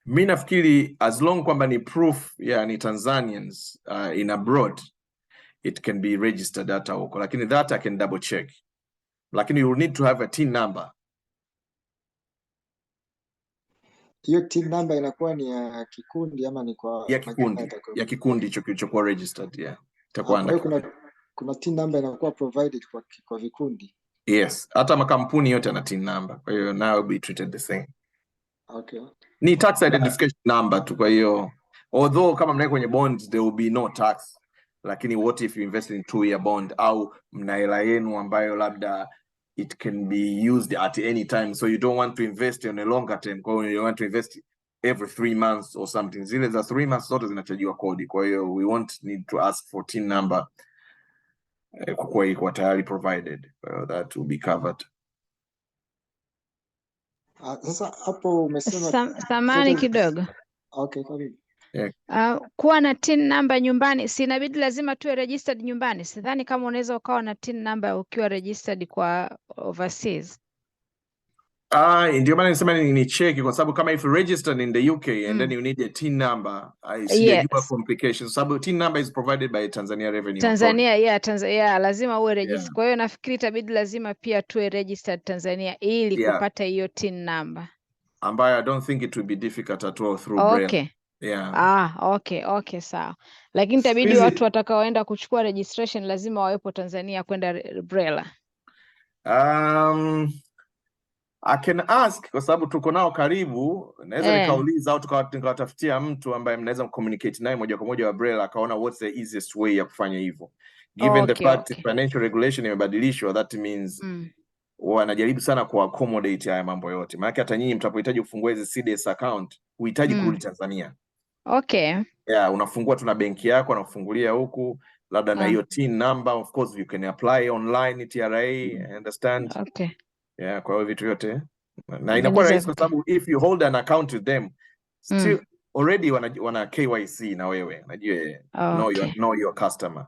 Mimi nafikiri as long kwamba ni proof ni Tanzanians in abroad, it can be registered hata huko, lakini that I can double check. Lakini you need to have a TIN number. Hiyo TIN number inakuwa ni ya kikundi ama ni kwa ya kikundi kilichokuwa registered, yeah. Itakuwa kuna TIN number inakuwa provided kwa vikundi. Yes, hata makampuni yote yana TIN number. Kwa hiyo now be treated the same. Okay. Ni tax identification number tu. Kwa hiyo although kama mnae kwenye bonds there will be no tax, lakini what if you invest in 2-year bond au mna hela yenu ambayo labda it can be used at any time, so you don't want to invest on a longer term, kwa hiyo you want to invest every 3 months or something, zile za 3 months zote zinachajiwa kodi. Kwa hiyo we won't need to ask for TIN number kwa tayari provided, that will be covered. Sasa hapo umesema samani kidogo. Okay, karibu. Kuwa na TIN number nyumbani, si inabidi lazima tuwe registered nyumbani? Sidhani kama unaweza ukawa na TIN number ukiwa registered kwa overseas. Ndio maana nisema ni check, kwa sababu kama if you registered in the UK and then you need a TIN number, I see a complication. Sababu TIN number is provided by Tanzania Revenue Authority. Tanzania lazima uwe registered. Kwa hiyo nafikiri itabidi lazima pia tuwe registered Tanzania ili kupata hiyo TIN number. Ambayo I don't think it will be difficult at all through Braille. Okay, sawa. Lakini itabidi watu watakaoenda kuchukua registration lazima wawepo Tanzania kwenda Braille. I can ask kwa sababu tuko nao karibu, naweza nikauliza au tukawatafutia mtu ambaye mnaweza communicate naye moja kwa moja wa Braille akaona what's the easiest way ya kufanya hivyo. Given the fact financial regulation imebadilishwa, that means wanajaribu sana ku accommodate haya mambo yote. Maana hata nyinyi mtapohitaji kufungua hizi CDS account, uhitaji kurudi Tanzania. Yeah, unafungua tuna benki yako na kufungulia huku labda na hiyo TIN number, of course you can apply online TRA, understand? Yeah, kwa hiyo vitu vyote na inakuwa rahisi kwa sababu if you hold an account with them still already wana KYC na wewe unajua know your customer.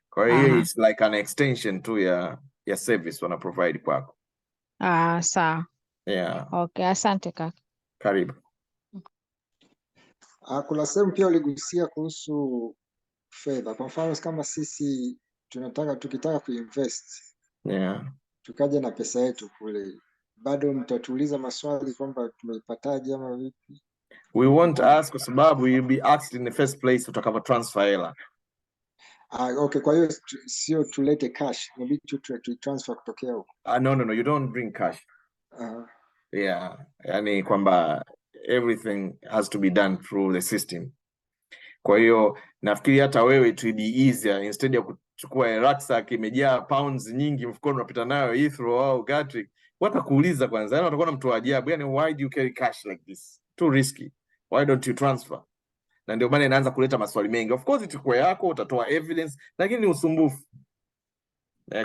Kwa hiyo it's like an extension tu ya service wana provide kwako. Sawa. Yeah. Okay, asante kaka. Karibu. Kuna sehemu pia uligusia kuhusu fedha. Kwa mfano kama sisi tukitaka kuinvest. Yeah. Tukaja na pesa yetu kule. Bado mtatuuliza maswali kwamba tumeipataje ama vipi? We won't ask kwa sababu you'll be asked in the first place utakava transfer hela. Okay, kwa hiyo sio tulete cash, inabidi tu transfer kutokea huko. No, you don't bring cash. Yeah, yani kwamba everything has to be done through the system. Kwa hiyo nafikiri hata wewe it will be easier instead ya kuchukua rucksack imejaa pounds nyingi mfukoni unapita nayo Heathrow au Gatwick, watakuuliza kwanza, yani watakuwa mtu ajabu, yani why do you carry cash like this? Too risky. Why don't you transfer? Na ndio maana inaanza kuleta maswali mengi. Of course itakuwa yako, utatoa evidence, lakini ni usumbufu.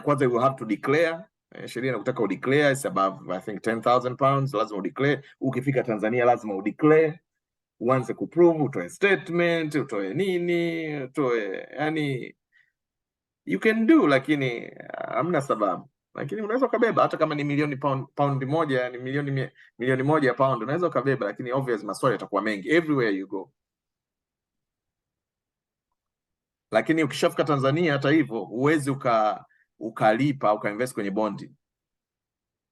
Kwanza you will have to declare. Sheria inakutaka udeclare, it's above I think 10,000 pounds, lazima udeclare. Ukifika Tanzania lazima udeclare. Uanze kuprove, utoe statement, utoe nini, utoe yani you can do, lakini hamna sababu. Lakini unaweza kubeba hata kama ni milioni pound moja, yani milioni moja ya pound unaweza kubeba, lakini obvious maswali yatakuwa mengi everywhere you go. Lakini ukishafika Tanzania hata hivyo uwezi ukalipa ukainvest kwenye bondi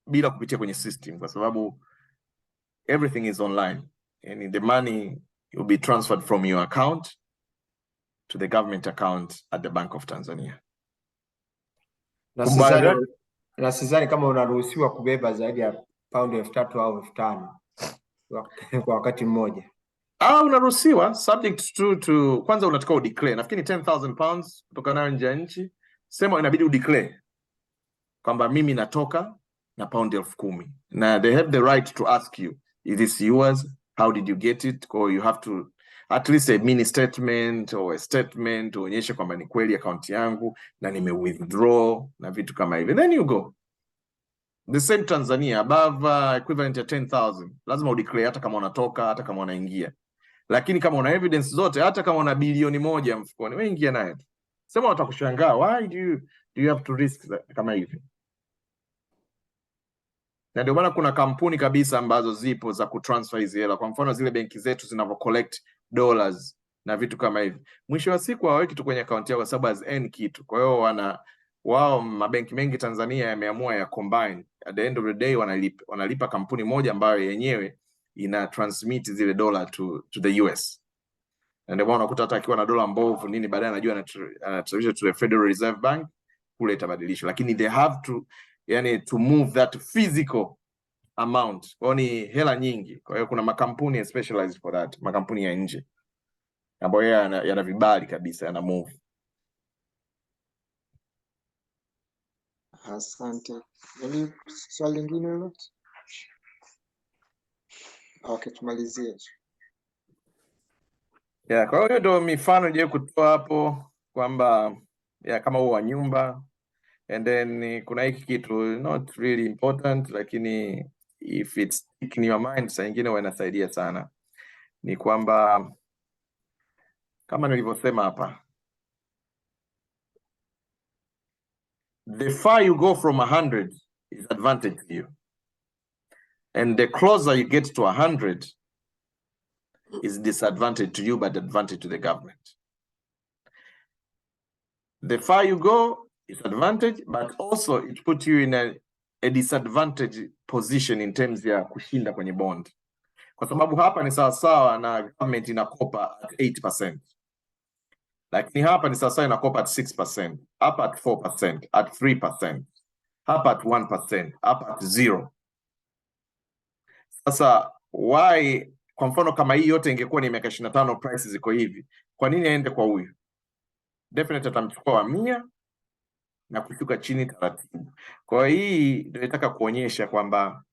bila kupitia kwenye system kwa sababu everything is online and the money will be transferred from your account to the account at the Bank of Tanzania. Na sidhani kama unaruhusiwa kubeba zaidi ya paundi 3,000 au 5,000 kwa wakati mmoja. Unaruhusiwa subject to kwanza unataka udeclare. Nafikiri 10,000 pounds kutoka nayo nje ya nchi. Sema inabidi udeclare kwamba mimi natoka na paundi 10,000. Na they have the right to ask you, is this yours? How did you get it? Or you have to at least a mini statement or a statement uonyeshe kwamba ni kweli account yangu na nime withdraw na vitu kama hivi. Then you go. The same Tanzania above equivalent ya 10,000 lazima udeclare hata kama unatoka hata kama unaingia. Lakini kama una evidence zote hata kama una bilioni 1 mfukoni wewe ingia nayo. Sema watakushangaa, why do you have to risk kama hivi? Na ndio maana kuna kampuni kabisa ambazo zipo za kutransfer hizi hela. Kwa mfano zile benki zetu zinavyo collect dollars na vitu kama hivi. Mwisho wa siku hawaweki tu kwenye account yao kwa sababu as any kitu. Kwa hiyo wao mabenki mengi Tanzania yameamua ya combine. At the end of the day wanalipa kampuni moja ambayo yenyewe ina transmit zile dola to the US. Na ndio maana unakuta hata akiwa na dola mbovu nini baadaye anajua anatransfer to the Federal Reserve Bank kule itabadilishwa. Lakini they have to move that physical amount. Kwa ni hela nyingi. Kwa hiyo kuna makampuni specialized for that, makampuni ya nje ambayo yana vibali kabisa yana move. Asante. Ni swali lingine lolote? Okay, tumalizie. Yeah, kwa hiyo ndio mifano je kutoa hapo kwamba kama huo wa nyumba and then kuna hiki kitu not really important lakini if it's in your mind saa nyingine wanasaidia sana ni kwamba kama nilivyosema hapa, the far you go from 100 is advantage to you and the closer you get to 100 is disadvantage to you but advantage to the government. The far you go is advantage but also it puts you in a disadvantage position in terms ya kushinda kwenye bond. Kwa sababu hapa ni sawasawa na government inakopa at 8%. Lakini hapa ni sawasawa inakopa at 6%, hapa at 4%, at 3%, hapa at 1%, hapa at 0. Sasa why, kwa mfano kama hii yote ingekuwa ni miaka 25 prices ziko hivi, kwa nini aende kwa huyu? Definitely atamchukua wa 100 na kushuka chini taratibu. Kwa hii ndio nataka kuonyesha kwamba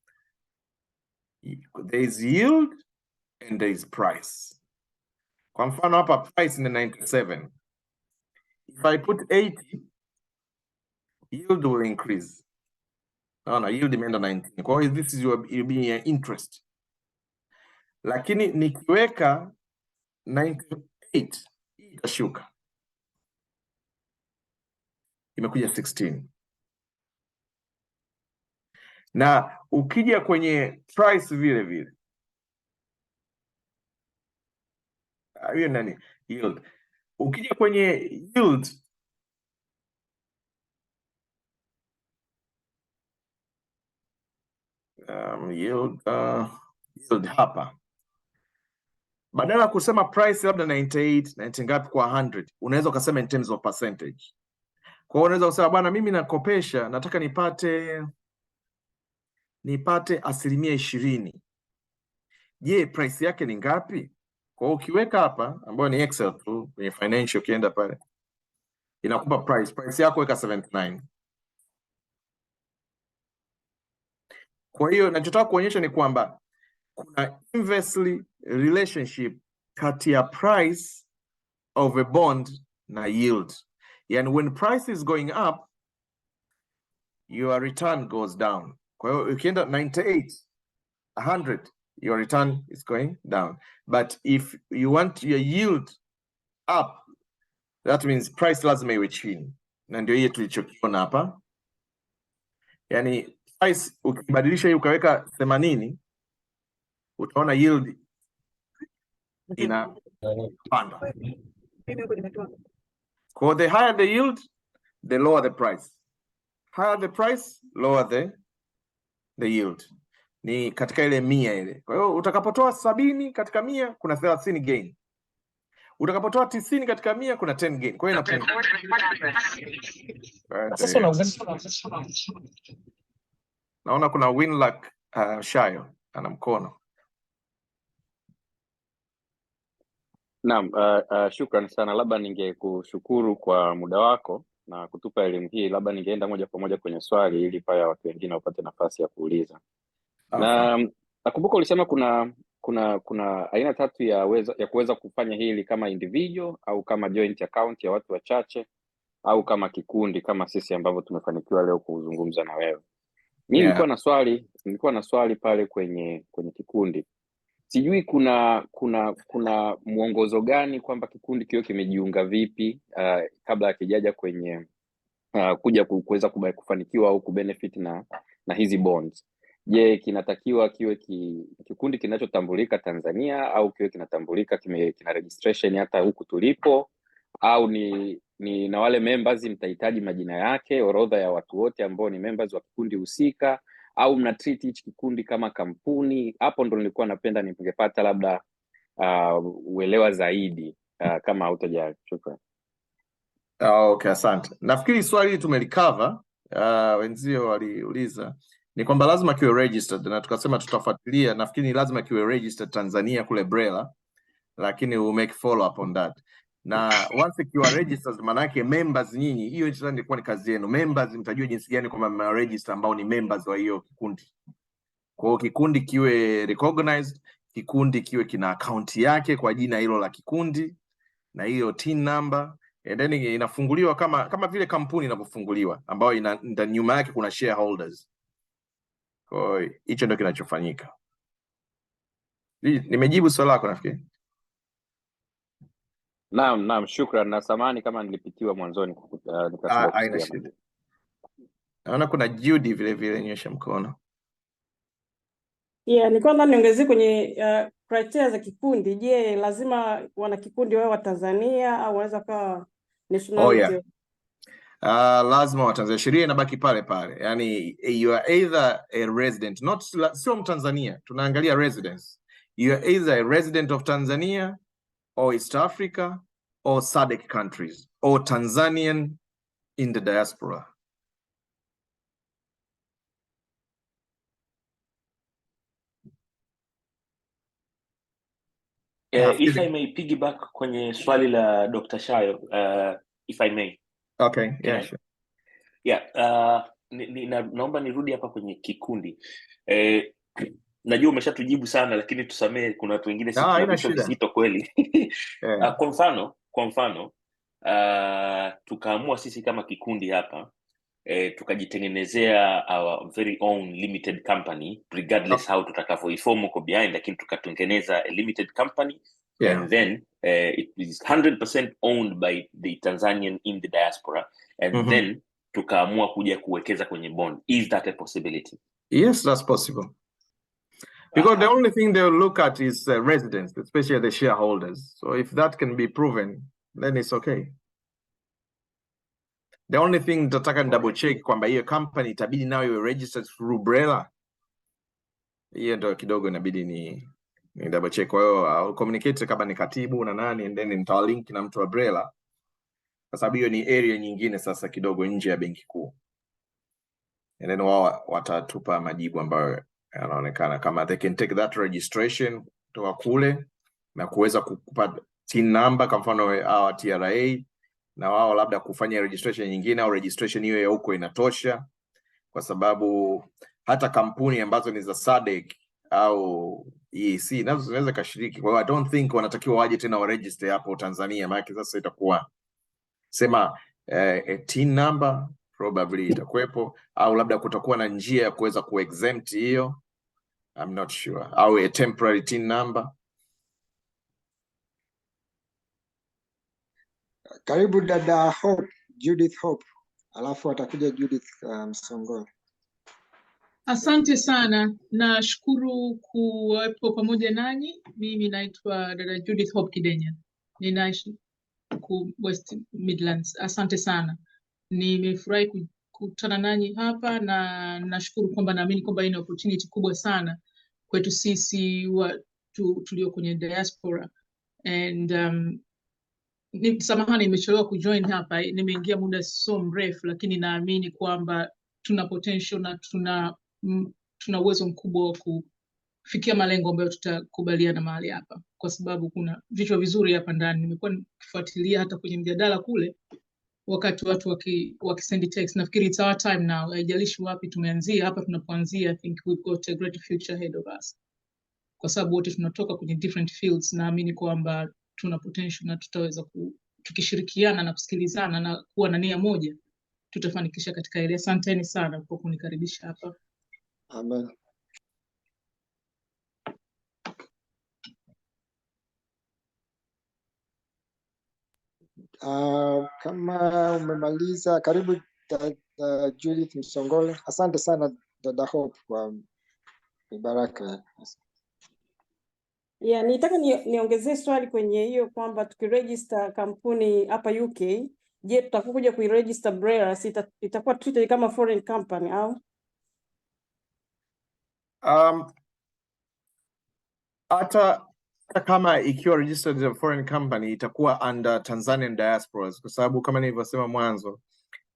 there is yield and there is price. Kwa mfano hapa price ni 97. If I put 80, yield will increase. Naona yield imeenda 19. Kwa hiyo this is your interest. Lakini nikiweka 98, hii itashuka. Imekuja 16. Na ukija kwenye price vile vile, hiyo nani? Yield. Ukija kwenye yield, yield hapa, badala ya kusema price labda 98, 90 ngapi kwa 100, unaweza ukasema in terms of percentage. Kwa hiyo unaweza kusema bwana, mimi nakopesha, nataka nipate 20%. Je, price yake ni ngapi? Kwa hiyo ukiweka hapa, ambayo ni Excel tu kwenye financial, ukienda pale inakupa price yako, weka 79. Kwa hiyo nachotaka kuonyesha ni kwamba kuna inversely relationship kati ya price of a bond na yield. Yani when price is going up, your return goes down. Kwa hiyo ukienda 98, 100, your return is going down. But if you want your yield up, that means price lazima iwe chini. Na ndio hiyo tulichokiona hapa. Yani price ukibadilisha hii ukaweka 80, utaona yield inapanda. Kwa the higher the yield, the lower the price. Higher the price, lower the yield. Ni katika ile 100 ile. Kwa hiyo utakapotoa 70 katika 100 kuna 30 gain. Utakapotoa 90 katika 100 kuna 10 gain. Kwa hiyo naona kuna Winluck Shayo ana mkono. Naam, shukrani sana. Labda ningekushukuru kwa muda wako na kutupa elimu hii. Labda ningeenda moja kwa moja kwenye swali ili pia watu wengine wapate nafasi ya kuuliza. Na nakumbuka ulisema kuna aina 3 ya kuweza kufanya hili, kama individual au kama joint account ya watu wachache au kama kikundi kama sisi ambavyo tumefanikiwa leo kuzungumza na wewe. Mimi nilikuwa na swali pale kwenye kikundi. Sijui kuna mwongozo gani kwamba kikundi kio kimejiunga vipi kabla hakijaja kwenye kuja kuweza kufanikiwa au kubenefit na hizi bonds. Je, kinatakiwa kiwe kikundi kinachotambulika Tanzania au kiwe kinatambulika kina registration hata huku tulipo, au ni na wale members mtahitaji majina yake, orodha ya watu wote ambao ni members wa kikundi husika, au mna treat hichi kikundi kama kampuni? Hapo ndo nilikuwa napenda ningepata labda uelewa zaidi kama hautajali. Shukrani. Okay, asante. Nafikiri swali hili tumelikava, wenzio waliuliza ni kwamba lazima kiwe registered, na tukasema tutafuatilia. Nafikiri lazima kiwe registered Tanzania kule BRELA, lakini we'll make follow up on that. Na once ikiwa registered, maana yake members nyinyi, hiyo ilikuwa ni kazi yenu. Members mtajua jinsi gani kwamba mna register ambao ni members wa hiyo kikundi. Kwa hiyo kikundi kiwe recognized, kikundi kiwe kina account yake kwa jina hilo la kikundi na hiyo TIN number, and then inafunguliwa kama vile kampuni inavyofunguliwa, ambayo nyuma yake kuna shareholders. Kwa hiyo hicho ndio kinachofanyika. Nimejibu swali lako nafikiri. Naam, shukrani na samahani kama nilipitiwa mwanzoni nikasema. Naona kuna Judy vile vile nyosha mkono. Nilikuwa nadhani niongezee kwenye criteria za kikundi. Je, lazima wana kikundi wao wa Tanzania au wanaweza kuwa nationality? Lazima wa Tanzania. Sheria inabaki pale pale. Yaani you are either a resident, sio Mtanzania. Tunaangalia residence. You are either a resident of Tanzania or East Africa or SADC countries or Tanzanian in the diaspora. If I may piggyback kwenye swali la Dr. Shayo, if I may. Okay, yeah, sure. Yeah, naomba nirudi hapa kwenye kikundi. Najua umeshatujibu sana, lakini tusamee, kuna watu wengine si tuna vichwa vizito kweli. Yeah. Kwa mfano tukaamua sisi kama kikundi hapa tukajitengenezea our very own limited company, regardless how tutakavyoiform uko behind, lakini tukatengeneza a limited company. Yeah. And then it is 100% owned by the Tanzanian in the diaspora, and then tukaamua kuja kuwekeza kwenye bond. Is that a possibility? Yes, that's possible. Because the only thing they'll look at is residents, especially the shareholders. So if that can be proven, then it's okay. The only thing tataka double check kwamba hiyo company itabidi nayo iwe registered through BRELA. Hiyo ndio kidogo inabidi ni double check. Kwa hiyo I'll communicate kama ni katibu na nani, and then nitawalink na mtu wa BRELA. Kwa sababu hiyo ni area nyingine sasa kidogo nje ya Benki Kuu. And then wao watatupa majibu ambayo yanaonekana kama they can take that registration toka kule na kuweza kukupa TIN number kwa mfano au TRA, na wao labda kufanya registration nyingine au registration hiyo ya huko inatosha, kwa sababu hata kampuni ambazo ni za SADC au EAC nazo zinaweza kashiriki. Kwa hiyo I don't think wanatakiwa waje tena wa register hapo Tanzania, maana sasa itakuwa sema a TIN number probably itakuwepo, au labda kutakuwa na njia ya kuweza kuexempt hiyo, I'm not sure, au a temporary TIN number. Karibu dada Hope, Judith Hope, alafu atakuja Judith Msongola. Asante sana, nashukuru kuwepo pamoja nanyi. Mimi naitwa dada Judith Hope Kidenya, ninaishi ku West Midlands. Asante sana, nimefurahi kukutana nanyi hapa, na nashukuru kwamba naamini kwamba hii ni opportunity kubwa sana kwetu sisi watu tulio kwenye diaspora. And samahani nimechelewa kujoin hapa, nimeingia muda so mrefu, lakini naamini kwamba tuna potential na tuna uwezo mkubwa wa kufikia malengo ambayo tutakubaliana mahali hapa, kwa sababu kuna vichwa vizuri hapa ndani. Nimekuwa nikifuatilia hata kwenye mjadala kule wakati watu wakisend text. Nafikiri it's our time now, haijalishi wapi tumeanzia. Hapa tunapoanzia, I think we've got a great future ahead of us, kwa sababu wote tunatoka kwenye different fields. Naamini kwamba tuna potential na tutaweza tukishirikiana na kusikilizana na kuwa na nia moja tutafanikisha katika ile. Asanteni sana kwa kunikaribisha hapa. Amen. Kama umemaliza, karibu Judith Msongola. Asante sana dada Hope kwa baraka. Yeah, nitaka niongezee swali kwenye hiyo kwamba tukiregister kampuni hapa UK, je, tutakuja kuiregister BRELA, itakuwa treated kama foreign company au? Hata kama ikiwa registered as a foreign company itakuwa under Tanzanian diasporas, kwa sababu kama nilivyosema mwanzo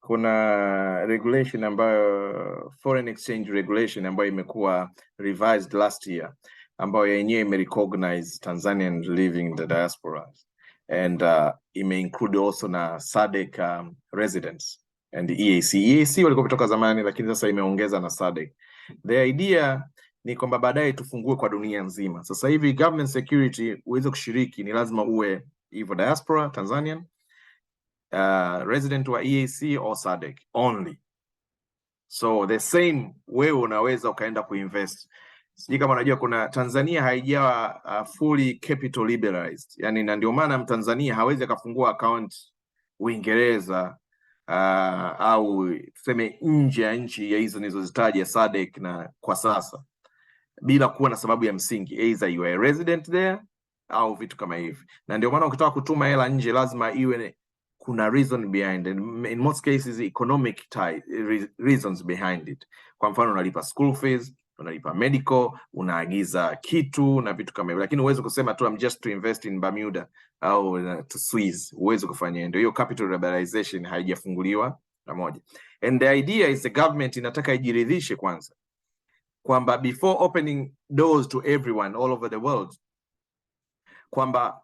kuna regulation ambayo foreign exchange regulation ambayo imekuwa revised last year, ambayo yenyewe imerecognize Tanzanian living in the diaspora, and include also na SADC residents and EAC. EAC walikuwa kutoka zamani, lakini sasa imeongeza na SADC. The idea ni kwamba baadaye tufungue kwa dunia nzima. Sasa hivi government security uweze kushiriki ni lazima uwe hivyo diaspora Tanzanian, resident wa EAC or SADC only. So the same wewe unaweza ukaenda kuinvest. Sijui kama unajua kuna Tanzania haijawa fully capital liberalized. Yani na ndio maana Mtanzania hawezi akafungua account Uingereza au tuseme nje ya nchi ya hizo nilizozitaja SADC na kwa sasa, bila kuwa na sababu ya msingi, either you are a resident there au vitu kama hivi. Na ndio maana ukitaka kutuma hela nje lazima iwe kuna reason behind it. In most cases economic reasons behind it. Kwa mfano unalipa school fees, unalipa medical, unaagiza kitu na vitu kama hivyo. Lakini uwezo kusema tu I'm just to invest in Bermuda au to Swiss, uwezo kufanya ndio. Hiyo capital liberalization haijafunguliwa na moja. And the idea is the government inataka ijiridhishe kwanza kwamba before opening doors to everyone all over the world, kwamba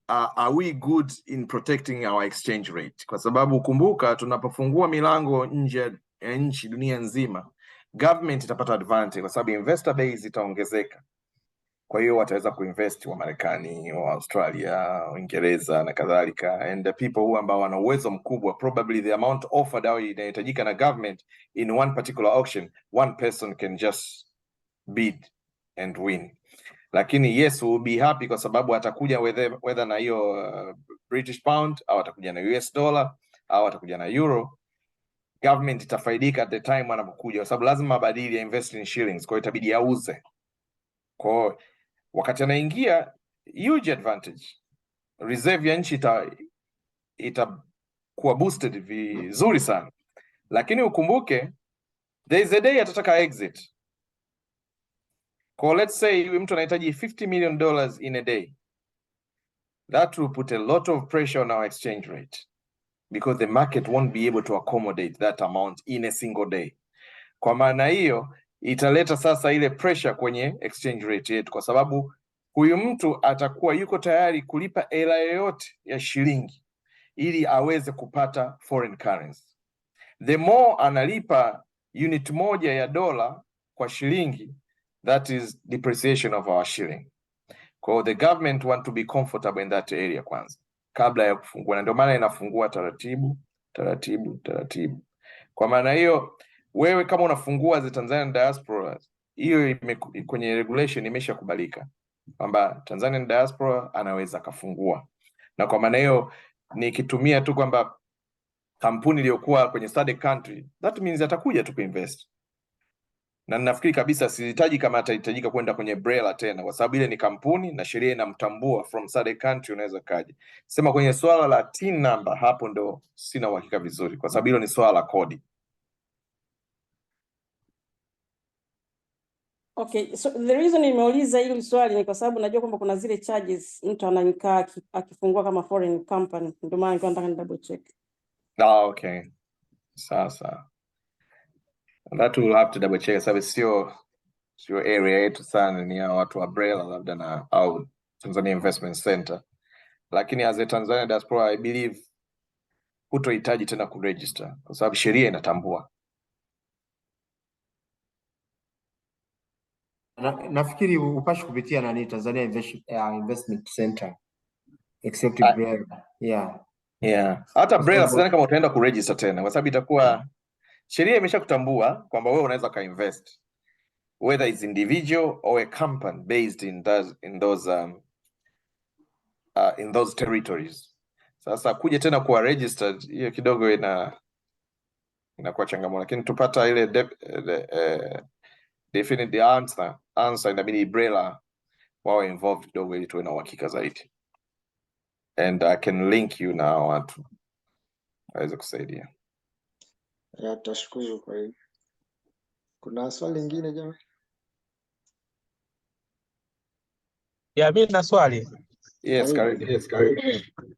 are we good in protecting our exchange rate? Kwa sababu kumbuka, tunapofungua milango nje ya nchi dunia nzima, government itapata advantage kwa sababu investor base itaongezeka. Kwa hiyo wataweza kuinvest wa Marekani, wa Australia, Uingereza na kadhalika, and the people who ambao wana uwezo mkubwa, probably the amount offered au inahitajika na government in one particular auction, one person can just bid and win. Lakini yes, we'll be happy kwa sababu atakuja whether na hiyo British pound au atakuja na US dollar au atakuja na euro, government itafaidika at the time anapokuja, kwa sababu lazima abadili ya invest in shillings, kwa hiyo itabidi auze. Kwa wakati anaingia, huge advantage, reserve ya nchi itakuwa boosted vizuri sana. Lakini ukumbuke there is a day atataka exit. Kwa let's say mtu anahitaji $50 million in a day, that will put a lot of pressure on our exchange rate because the market won't be able to accommodate that amount in a single day. Kwa maana hiyo italeta sasa ile pressure kwenye exchange rate yetu, kwa sababu huyu mtu atakuwa yuko tayari kulipa hela yoyote ya shilingi ili aweze kupata foreign currency. The more analipa unit moja ya dola kwa shilingi, that is depreciation of our shilling. Kwa the government want to be comfortable in that area kwanza kabla ya kufungua, na ndio maana inafungua taratibu. Kwa maana hiyo wewe kama unafungua the Tanzanian diaspora, hiyo kwenye regulation imeshakubalika kwamba Tanzanian diaspora anaweza kafungua. Na kwa maana hiyo nikitumia tu kwamba kampuni iliyokuwa kwenye SADC country, that means atakuja tu kuinvest. Na ninafikiri kabisa sihitaji kama atahitajika kwenda kwenye BRELA tena, kwa sababu ile ni kampuni na sheria inamtambua from SADC country unaweza kaje. Sema kwenye swala la TIN number, hapo ndo sina uhakika vizuri, kwa sababu hilo ni swala la kodi. Okay, so the reason nimeuliza hili swali ni kwa sababu najua kwamba kuna zile charges mtu ananikaa akifungua kama foreign company, ndio maana nilikuwa nataka ni double check. Okay. Sasa that will have to double check, sababu sio area yetu sana, ni ya watu wa BRELA labda na au Tanzania Investment Center. Lakini as a Tanzania diaspora, I believe hutohitaji tena kuregister kwa sababu sheria inatambua. Nafikiri upashi kupitia nani Tanzania Investment Center except BRELA. Yeah. Hata BRELA sidhani kama utaenda kuregister tena kwa sababu itakuwa sheria imeshakutambua kwamba wewe unaweza kainvest whether it's individual or a company based in those territories. Sasa kuja tena kuwa registered, hiyo kidogo inakuwa changamoto, lakini tupata ile definite answer inabidi BRELA wawe involved kidogo ili tuwe na uhakika zaidi. And I can link you na watu waweze kusaidia. Tashukuru kwa hiyo. Kuna swali lingine jamani? Mimi na swali. Yes, karibu.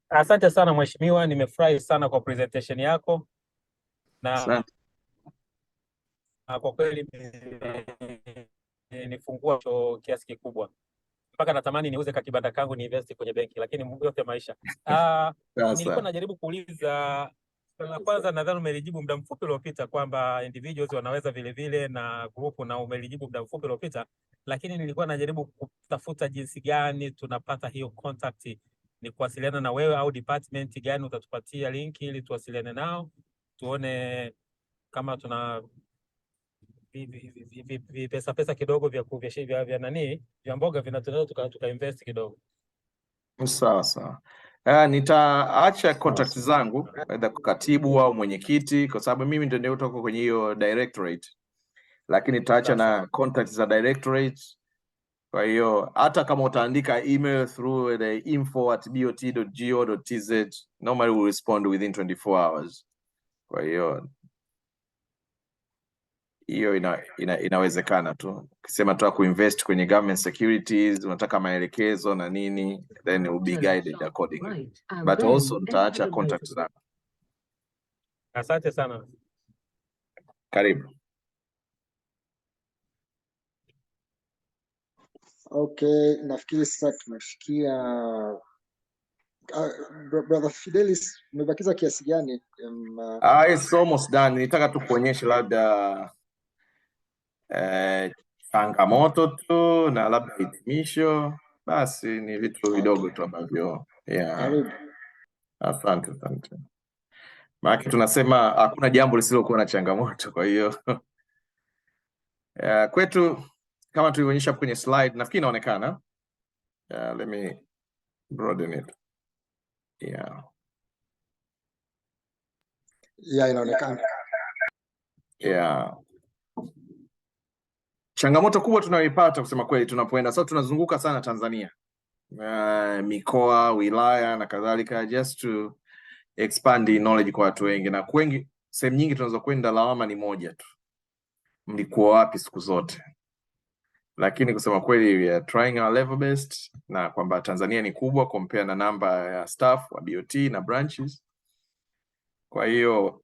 Asante sana mheshimiwa, nimefurahi sana kwa presentation yako na kwa kweli nifungua kiasi kikubwa mpaka natamani niuze kakibanda kangu ni invest kwenye benki, lakini Mungu yote maisha. Nilikuwa najaribu kuuliza la kwanza, nadhani umelijibu muda mfupi uliopita kwamba individuals wanaweza vile vile na group, na umelijibu muda mfupi uliopita, lakini nilikuwa najaribu kutafuta jinsi gani tunapata hiyo contact, ni kuwasiliana na wewe au department gani utatupatia link ili tuwasiliane nao tuone kama tuna pesa kidogo vya nani vya mboga vinatosha tukainvest kidogo. Sawa. Nitaacha contact zangu aidha katibu au mwenyekiti, kwa sababu mimi ndio kutoka kwenye hiyo directorate, lakini nitaacha na contact za directorate. Kwa hiyo hata kama utaandika email through the info@bot.go.tz, normally will respond within 24 hours. Kwa hiyo inawezekana tu. Ukisema tu kuinvest kwenye government securities, unataka maelekezo na nini, then will be guided accordingly. But also nitaacha contact zangu. Asante sana. Karibu. Okay, nafikiri sasa tumefikia brother Fidelis, umebakiza kiasi gani? It's almost done. Nitaka tu kuonyesha labda changamoto tu na labda hitimisho, basi ni vitu vidogo tu ambavyo Karibu. Asante. Maana tunasema hakuna jambo lisilokuwa na changamoto, kwa hiyo kwetu kama tulivyoonyesha kwenye slide, nafikiri inaonekana. Let me broaden it. Inaonekana. Changamoto kubwa tunayoipata kusema kweli tunapoenda sasa, tunazunguka sana Tanzania, mikoa, wilaya na kadhalika, just to expand the knowledge kwa watu wengi, na wengi sehemu nyingi tunaweza kwenda, lawama ni moja tu, mlikuwa wapi siku zote? Lakini kusema kweli we are trying our level best, na kwamba Tanzania ni kubwa compare na namba ya staff wa BoT na branches. Kwa hiyo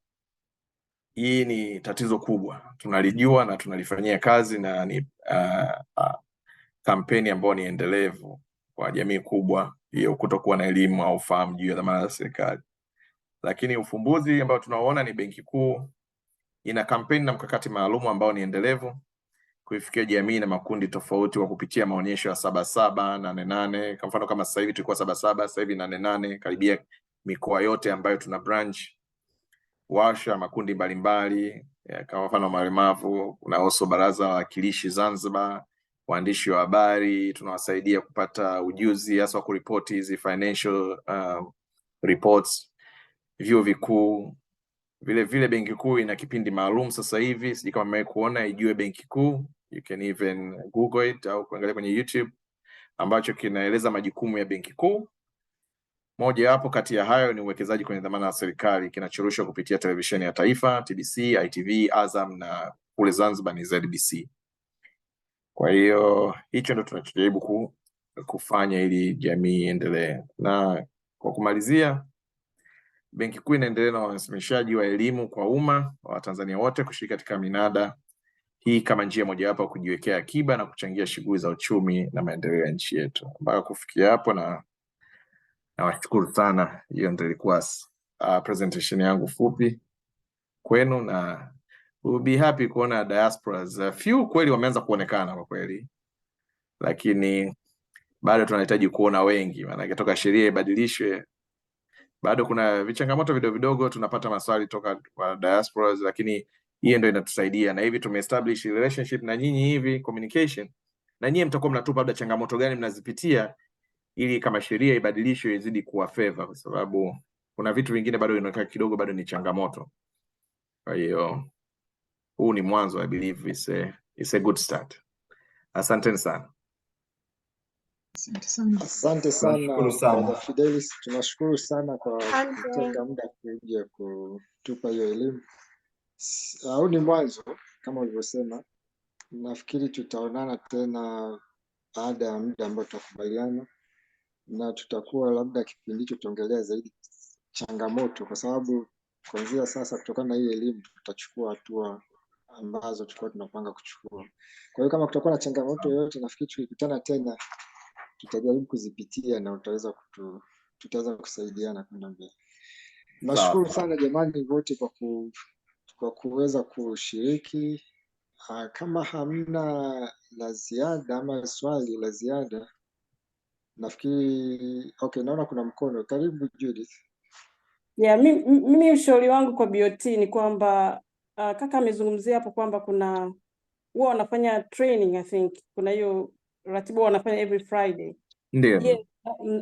hii ni tatizo kubwa, tunalijua na tunalifanyia kazi, na ni kampeni ambayo ni endelevu kwa jamii kubwa hiyo kutokuwa na elimu au fahamu juu ya dhamana za serikali. Lakini ufumbuzi ambao tunaoona ni Benki Kuu ina kampeni na mkakati maalum ambao ni endelevu kuifikia jamii na makundi tofauti kwa kupitia maonyesho ya 77, 88. Kwa mfano kama sasa hivi tulikuwa 77, sasa hivi 88, karibia mikoa yote ambayo tuna branch. Washa makundi mbalimbali kama mfano walemavu, kuna also baraza la wawakilishi Zanzibar, waandishi wa habari, tunawasaidia kupata ujuzi hasa kuripoti hizi financial reports. Vyuo vikuu vile Benki Kuu ina kipindi maalum sasa hivi, sijui kama mmewahi kuona, Ijue Benki Kuu, you can even google it au kuangalia kwenye YouTube, ambacho kinaeleza majukumu ya Benki Kuu. Moja hapo kati ya hayo ni uwekezaji kwenye dhamana ya serikali, kinachorushwa kupitia televisheni ya taifa, TBC, ITV, Azam, na kule Zanzibar ni ZBC. Kwa hiyo hicho ndio tunachojaribu kufanya ili jamii iendelee. Na kwa kumalizia, Benki Kuu inaendelea na uhamasishaji wa elimu kwa umma wa Tanzania wote kushiriki katika minada hii kama njia mojawapo ya kujiwekea akiba na kuchangia shughuli za uchumi na maendeleo ya nchi yetu. Mpaka kufikia hapo na washukuru sana. Hiyo ndio ilikuwa presentation yangu fupi kwenu, na we'll be happy kuona diasporas few kweli wameanza kuonekana kwa kweli, lakini bado tunahitaji kuona wengi, maana toka sheria ibadilishwe bado kuna vichangamoto vidogo, tunapata maswali toka kwa diasporas, lakini hiyo ndio inatusaidia, na hivi tumeestablish relationship na nyinyi hivi communication, na nyinyi mtakuwa mnatupa labda changamoto gani mnazipitia, ili kama sheria ibadilishwe izidi kuwa favor, kwa sababu kuna vitu vingine bado inaonekana kidogo bado ni changamoto. Kwa hiyo huu ni mwanzo, I believe it's a good start. Asante sana. Asante sana Fidelis, tunashukuru sana kwa kutenga muda kuja kutupa hiyo elimu. Huu ni mwanzo kama ulivyosema, nafikiri tutaonana tena baada ya muda ambao tutakubaliana, na tutakuwa labda kipindi hicho tuongelea zaidi changamoto, kwa sababu kuanzia sasa kutokana na hii elimu tutachukua hatua ambazo tulikuwa tunapanga kuchukua. Kwa hiyo kama kutakuwa na changamoto yoyote, nafikiri tukikutana tena tutajaribu kuzipitia na tutaweza kusaidiana kwenda mbele. Nashukuru sana jamani wote kwa kuweza kushiriki. Kama hamna la ziada ama swali la ziada, nafikiri naona kuna mkono. Karibu Judith. Mimi ushauri wangu kwa BoT ni kwamba kaka amezungumzia hapo kwamba huwa wanafanya training, I think kuna hiyo ratiba wanafanya every Friday. Ndio.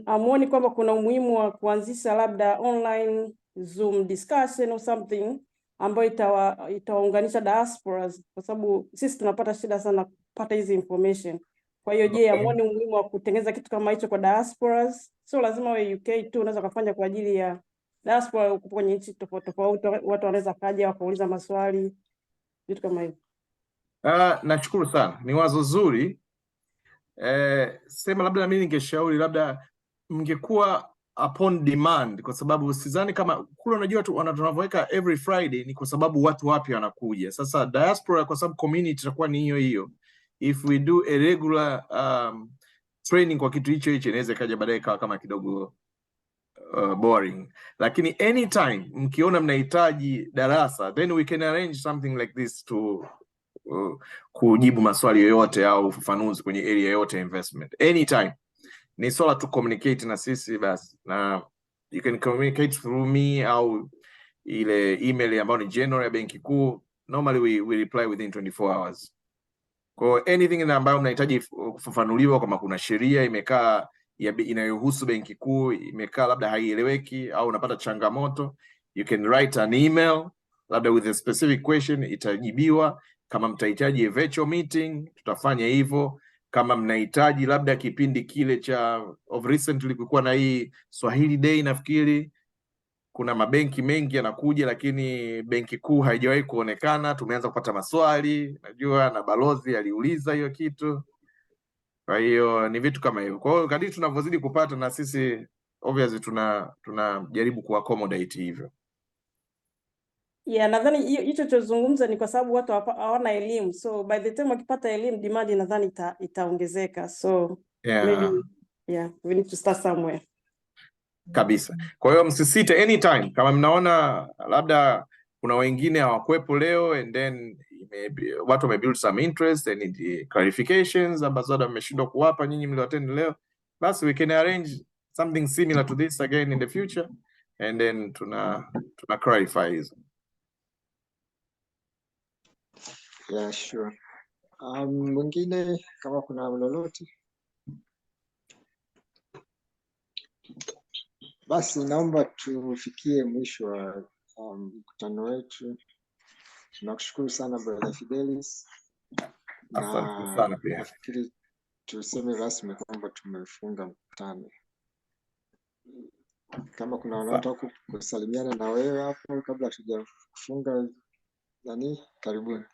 Amuoni kwamba kuna umuhimu wa kuanzisha labda online Zoom discussion or something ambayo itawaunganisha diasporas, kwa sababu sisi tunapata shida sana kupata hizi information. Kwa hiyo amuoni umuhimu wa kutengeneza kitu kama hicho kwa diasporas? Sio lazima we UK tu, unaweza kufanya kwa ajili ya diaspora kwenye nchi tofauti tofauti, watu wanaweza kaja wakauliza maswali, vitu kama hivyo. Nashukuru sana, ni wazo zuri. Sema labda na mimi ningeshauri labda mngekuwa upon demand, kwa sababu sidhani kama kule, unajua tunavyoweka every Friday ni kwa sababu watu wapya wanakuja. Sasa diaspora kwa sababu community itakuwa ni hiyo, if we do a regular training kwa kitu hicho inaweza kaja baadaye kama kidogo boring, lakini anytime mkiona mnahitaji darasa, then we can arrange something like this to kujibu maswali yoyote au ufafanuzi kwenye area yote investment anytime. Ni swala tu communicate na sisi basi, na you can communicate through me au ile email ambayo ni general ya Benki Kuu. Normally we reply within 24 hours. Kwa anything ambayo mnahitaji kufafanuliwa, kama kuna sheria imekaa inayohusu Benki Kuu imekaa labda haieleweki au unapata changamoto, you can write an email labda with a specific question, itajibiwa. Kama mtahitaji a virtual meeting tutafanya hivyo. Kama mnahitaji labda kipindi kile cha of recently kulikuwa na hii Swahili Day, nafikiri kuna mabenki mengi yanakuja, lakini Benki Kuu haijawahi kuonekana. Tumeanza kupata maswali, najua na balozi aliuliza hiyo kitu. Kwa hiyo ni vitu kama hivyo. Kwa hiyo kadri tunavyozidi kupata, na sisi obviously tunajaribu kuaccommodate hivyo. Yeah, nadhani hicho chozungumza ni kwa sababu watu hawana elimu. So by the time wakipata elimu, demand nadhani itaongezeka. So maybe we need to start somewhere. Kabisa. Kwa hiyo msisite anytime kama mnaona labda kuna wengine hawakwepo leo and then watu wamebuild some interest and clarifications ambazo watu wameshindwa kuwapa nyinyi mlioattend leo, basi we can arrange something similar to this again in the future and then tuna clarify hizo. Yeah, sure. Mwingine kama kuna lolote, basi naomba tufikie mwisho wa mkutano wetu. Tunakushukuru sana Brother Fidelis. Asante sana pia. Nafikiri tuseme rasmi kwamba tumefunga mkutano. Kama kuna wanaotaka kusalimiana na wewe hapo kabla tujafunga, karibuni.